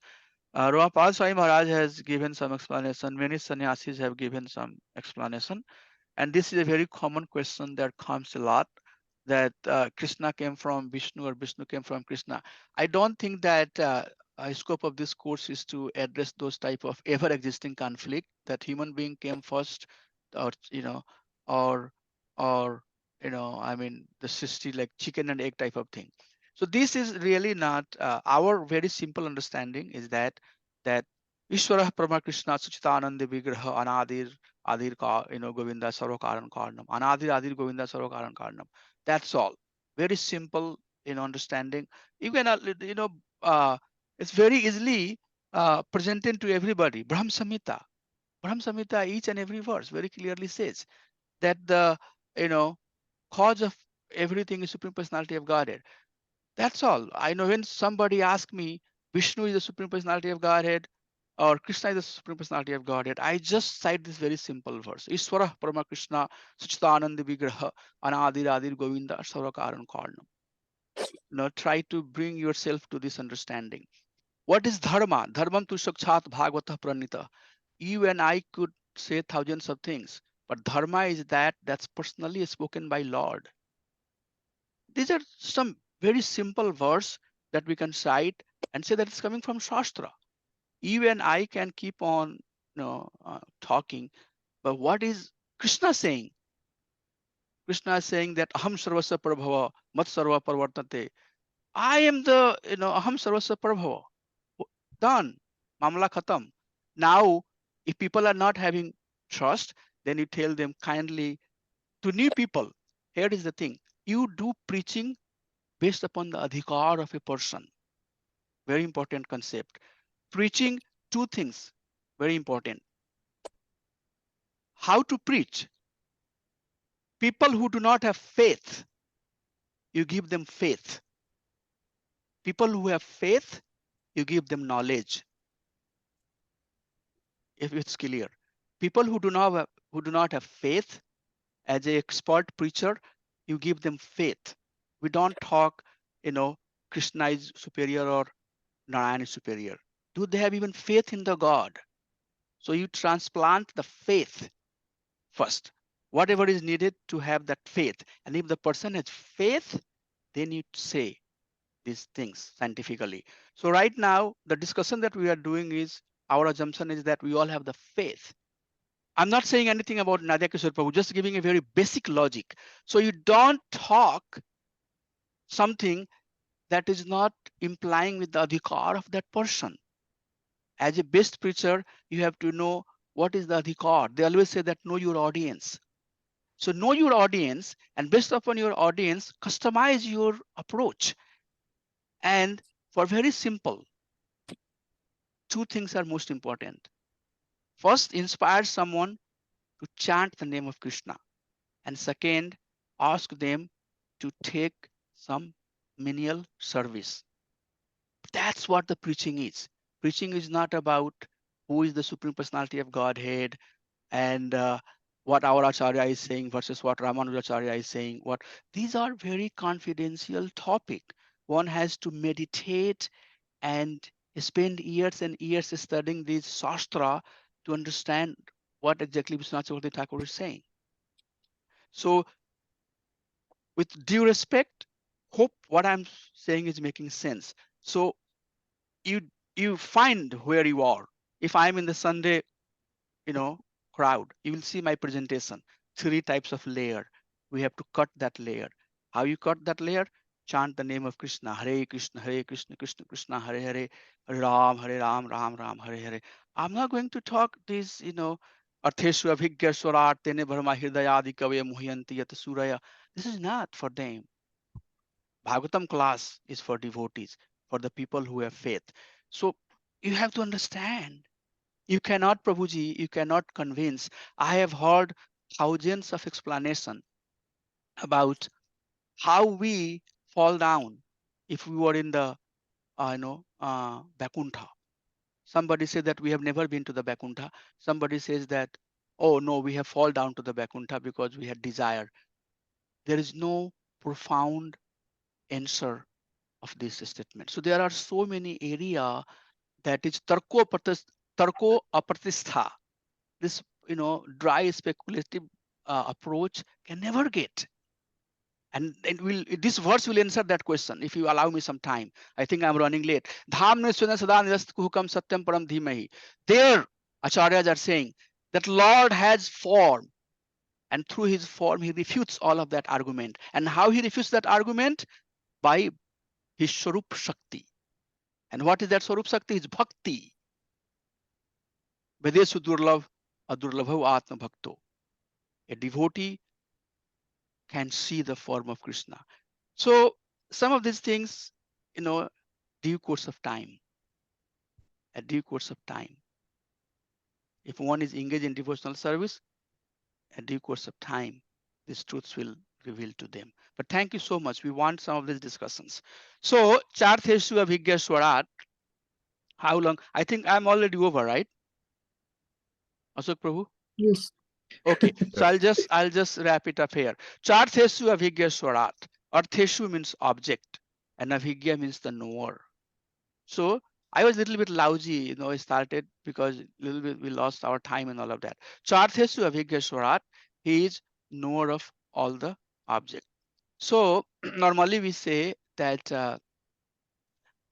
Ramapal Swami Maharaj has given some explanation. Many sannyasis have given some explanation. And this is a very common question that comes a lot, that Krishna came from Vishnu or Vishnu came from Krishna. I don't think that scope of this course is to address those type of ever existing conflict, that human being came first, or or or I mean the sixty, like chicken and egg type of thing. So this is really not our very simple understanding is that Ishvara Brahma Krishna Suchitananda Vigraha Anadir Adir Govinda Sarva Karan Karanam. Anadir Adir Govinda Sarva Karan Karanam. That's all. Very simple in understanding. You can, uh, it's very easily presented to everybody. Brahm Samhita. Brahm Samhita, each and every verse very clearly says that the, you know, cause of everything is Supreme Personality of Godhead. That's all. I know when somebody asks me, Vishnu is the Supreme Personality of Godhead, or Krishna is the Supreme Personality of Godhead, I just cite this very simple verse. Iswara Parama Krishna Suchitananda Vigraha Anadir Adir Govinda Sarvakaran Karnam. Try to bring yourself to this understanding. What is dharma? Dharmam tu sakshat bhagavata pranita. You and I could say thousands of things, but dharma is that's personally spoken by Lord. These are some very simple verse that we can cite and say that it's coming from Shastra. You and I can keep on talking, but what is Krishna saying? Krishna is saying that Aham Sarvasya Prabhava Mat Sarva Parvartate. I am the Aham Sarvasya Prabhava. Done. Mamla Khatam. Now, if people are not having trust, then you tell them kindly to new people. Here is the thing. You do preaching based upon the adhikar of a person. Very important concept. Preaching, two things, very important. How to preach? People who do not have faith, you give them faith. People who have faith, you give them knowledge. If it's clear. People who do not have faith, as an expert preacher, you give them faith. We don't talk, Krishna is superior or Narayana is superior. Do they have even faith in the God? So you transplant the faith first, whatever is needed to have that faith. And if the person has faith, then you say these things scientifically. So right now, the discussion that we are doing is, our assumption is that we all have the faith. I'm not saying anything about Nadia Kishore Prabhu, just giving a very basic logic. So you don't talk something that is not implying with the adhikar of that person. As a best preacher, you have to know what is the adhikar. They always say that know your audience. So know your audience, and based upon your audience, customize your approach. And for very simple, two things are most important. First, inspire someone to chant the name of Krishna. And second, ask them to take some menial service. That's what the preaching is. Preaching is not about who is the Supreme Personality of Godhead and what our Acharya is saying versus what Ramanujacharya is saying. What these are very confidential topic. One has to meditate and spend years and years studying these shastra to understand what exactly Vishwanath Chakravarti Thakur is saying. So with due respect, hope what I'm saying is making sense. So you you find where you are. If I'm in the Sunday, crowd, you will see my presentation. 3 types of layer. We have to cut that layer. How you cut that layer? Chant the name of Krishna. Hare Krishna, Hare Krishna, Krishna Krishna, Hare Hare, Ram, Hare Ram, Ram Ram, Hare Hare. I'm not going to talk this, Artheshu Abhigya Swarat, Tene Brahma Hridayadi Kave Muhyanti Yat Suraya. This is not for them. Bhagavatam class is for devotees, for the people who have faith. So you have to understand. You cannot, Prabhuji, you cannot convince. I have heard thousands of explanation about how we fall down if we were in the, Vaikuntha. Somebody said that we have never been to the Vaikuntha. Somebody says that, oh no, we have fall down to the Vaikuntha because we had desire. There is no profound answer of this statement. So there are so many area that is tarko apratistha. This dry speculative approach can never get. And this verse will answer that question if you allow me some time. I think I'm running late. Dham nisvana sada nirast kuhukam satyam param dhimahi. There, acharyas are saying that Lord has form, and through his form he refutes all of that argument. And how he refutes that argument? By his Swarup Shakti. And what is that Swarup Shakti? Is bhakti. Vedesu durlabh adurlabho atma bhakto. A devotee can see the form of Krishna. So some of these things, due course of time, at due course of time. If one is engaged in devotional service, at due course of time, these truths will reveal to them. But thank you so much. We want some of these discussions. So Chartheshu Abhigya Swarat, how long? I think I'm already over, right? Ashok Prabhu? Yes. Okay, so I'll just wrap it up here. Chartheshu Abhigya Swarat. Artheshu means object, and Abhigya means the knower. So I was a little bit lousy, I started because a little bit we lost our time and all of that. Chartheshu Abhigya Swarat, he is knower of all the object. So normally we say that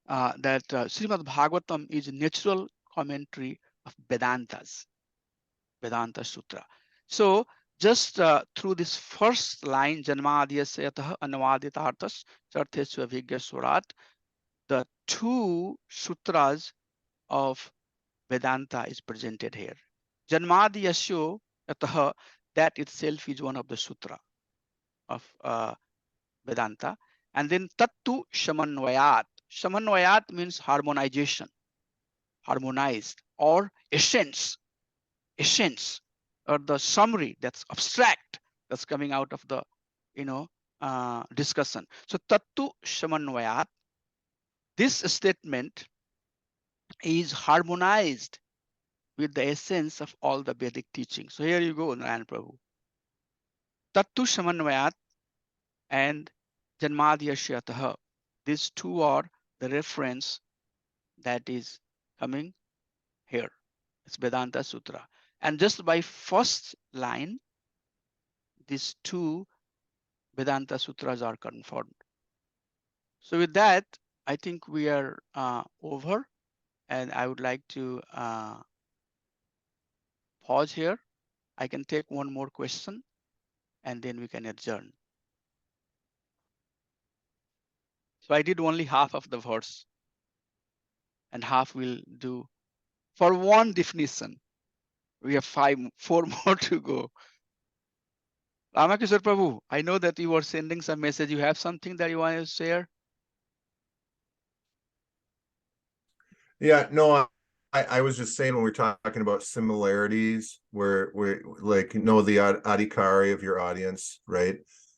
Srimad Bhagavatam is natural commentary of Vedantas, Vedanta Sutra. So just through this first line, Janmadhyasya yatah anvaditarthas chartheshu abhigya swarat, the 2 sutras of Vedanta is presented here. Janmadhyasyo yatah, that itself is one of the sutra of Vedanta. And then tattu shamanvayat. Shamanvayat means harmonization, harmonized, or essence, or the summary that's abstract that's coming out of the discussion. So tattu shamanvayat, this statement is harmonized with the essence of all the Vedic teachings. So here you go, Narayan Prabhu. Tattu shamanvayat and janmadhyashyatah. These 2 are the reference that is coming here. It's Vedanta Sutra. And just by first line, these two Vedanta Sutras are confirmed. So with that, I think we are over, and I would like to pause here. I can take one more question, and then we can adjourn. So I did only half of the verse, and half will do for one definition. We have four more to go. Ramakrishna Prabhu, I know that you were sending some message. You have something that you want to share? Yeah, no, I was just saying when we're talking about similarities, where we're like know the adhikari of your audience, right?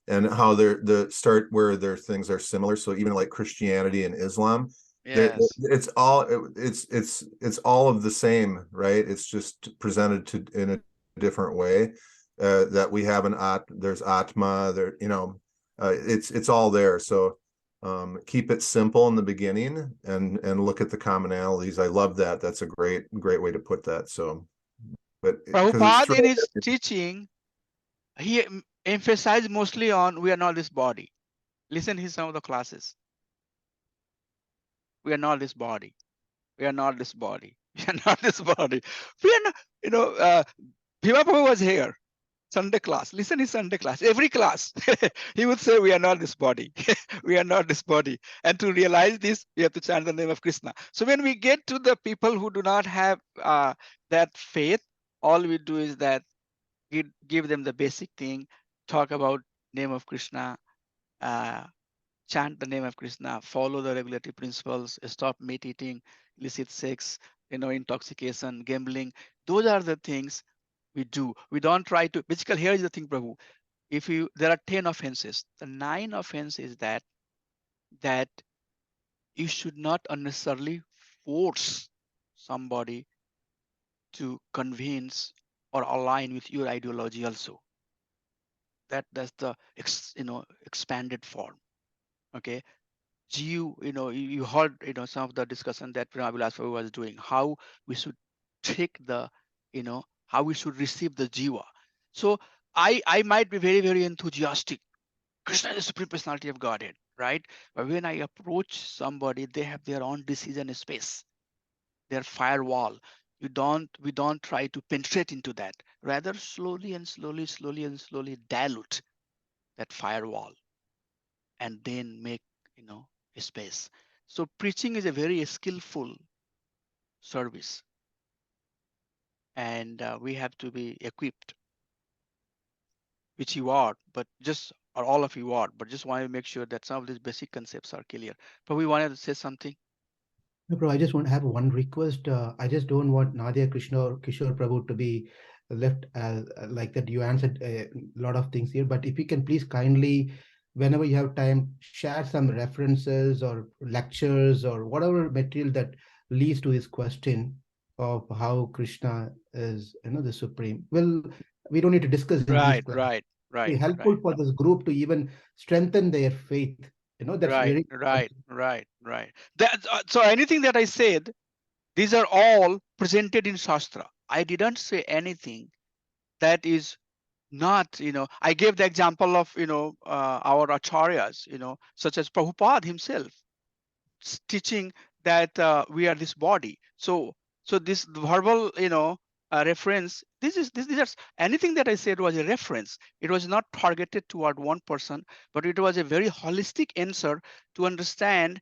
And how the start where their things are similar. So even like Christianity and Islam, Yes. it's all it's all of the same, right? It's just presented to in a different way. That we have there's Atma, there, it's all there. So keep it simple in the beginning and look at the commonalities. I love that. That's a great way to put that. So, but because it's true. Prabhupada in his teaching, he emphasized mostly on we are not this body. Listen to some of the classes. We are not this body. We are not this body. We are not this body. We are not, Bhima Prabhu was here. Sunday class. Listen his Sunday class. Every class, he would say, we are not this body. We are not this body. And to realize this, we have to chant the name of Krishna. So when we get to the people who do not have that faith, all we do is that give them the basic thing, talk about name of Krishna, chant the name of Krishna, follow the regulatory principles, stop meat eating, illicit sex, intoxication, gambling. Those are the things we do. We don't try to. Basically, here is the thing, Prabhu. There are 10 offenses. The 9 offense is that you should not unnecessarily force somebody to convince or align with your ideology also. That's the expanded form. Okay. You heard some of the discussion that Prabhupada was doing, how we should take the how we should receive the jiva. So I might be very, very enthusiastic. Krishna is the Supreme Personality of Godhead, right? But when I approach somebody, they have their own decision space, their firewall. We don't try to penetrate into that. Rather, slowly and slowly dilute that firewall, and then make a space. So preaching is a very skillful service, and we have to be equipped, which you are, but just or all of you are, but just want to make sure that some of these basic concepts are clear. But we wanted to say something. No, bro, I just want to have one request. I just don't want Nadia Krishna or Kishore Prabhu to be left like that. You answered a lot of things here, but if you can please kindly, whenever you have time, share some references or lectures or whatever material that leads to his question of how Krishna is, the supreme. Well, we don't need to discuss in these classes. Be helpful for this group to even strengthen their faith. That's very Right. So anything that I said, these are all presented in Shastra. I didn't say anything that is not, I gave the example of, our acharyas, such as Prabhupada himself teaching that we are this body. So this verbal, reference, these are anything that I said was a reference. It was not targeted toward one person, but it was a very holistic answer to understand,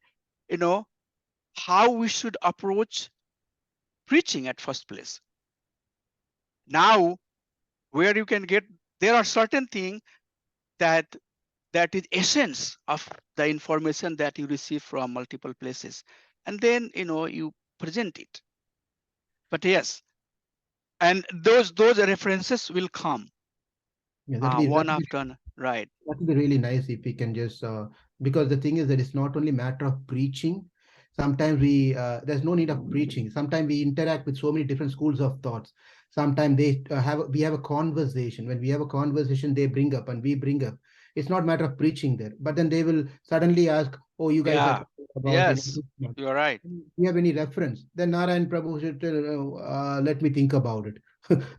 how we should approach preaching at first place. Now, where you can get, there are certain things that is essence of the information that you receive from multiple places, and then you present it. But yes, and those references will come one after right. That would be really nice if we can just because the thing is that it's not only matter of preaching. Sometimes there's no need of preaching. Sometimes we interact with so many different schools of thoughts. Sometimes we have a conversation. When we have a conversation, they bring up and we bring up. It's not matter of preaching there, but then they will suddenly ask, "Oh, you guys are about Yes, Krishna. you're right. Do you have any reference? Then Narayan Prabhu should tell, let me think about it.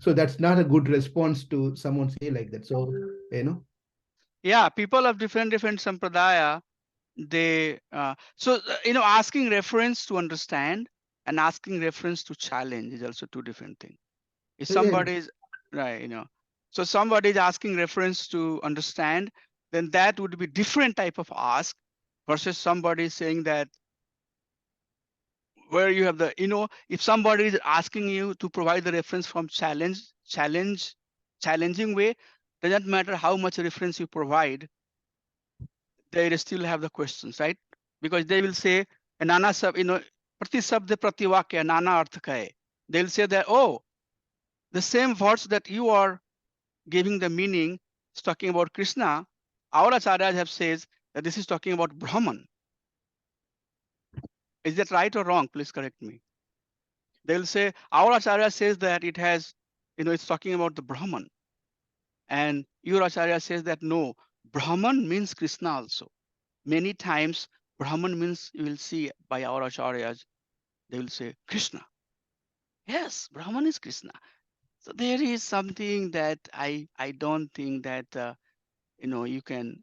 So that's not a good response to someone say like that. So, Yeah, people of different sampradaya, they asking reference to understand and asking reference to challenge is also two different things. If yeah, somebody is right, so somebody is asking reference to understand, then that would be different type of ask versus somebody saying that where you have the, if somebody is asking you to provide the reference from challenging way, doesn't matter how much reference you provide, they still have the questions, right? Because they will say, nana sab, prati sabd prati vakya nana arth ka hai. They'll say that, oh, the same words that you are giving the meaning is talking about Krishna. Our acharyas have says that this is talking about Brahman. Is that right or wrong? Please correct me. They'll say our acharya says that it has, it's talking about the Brahman, and your acharya says that no, Brahman means Krishna also. Many times Brahman means, you will see by our acharyas, they will say Krishna. Yes, Brahman is Krishna. So there is something that I don't think that you can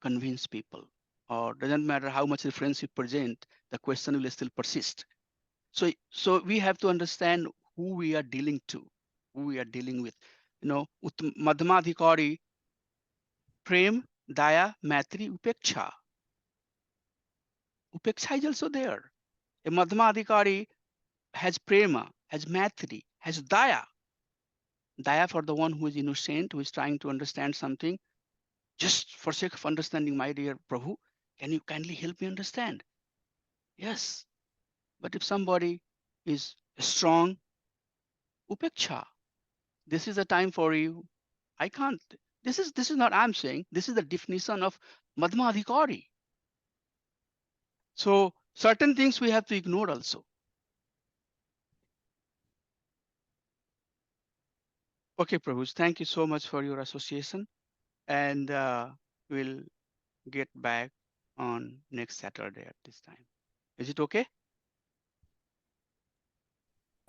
convince people, or doesn't matter how much reference you present, the question will still persist. So we have to understand who we are dealing to, who we are dealing with. Madhyamadhikari, prem, daya, matri, upeksha. Upeksha is also there. A Madhyamadhikari has prema, has matri, has daya. Daya for the one who is innocent, who is trying to understand something. Just for sake of understanding, my dear Prabhu, can you kindly help me understand? Yes. But if somebody is strong, upeksha, this is a time for you. I can't. This is not I'm saying. This is the definition of Madhyamadhikari. So certain things we have to ignore also. Okay, Prabhus, thank you so much for your association, and we'll get back on next Saturday at this time. Is it okay?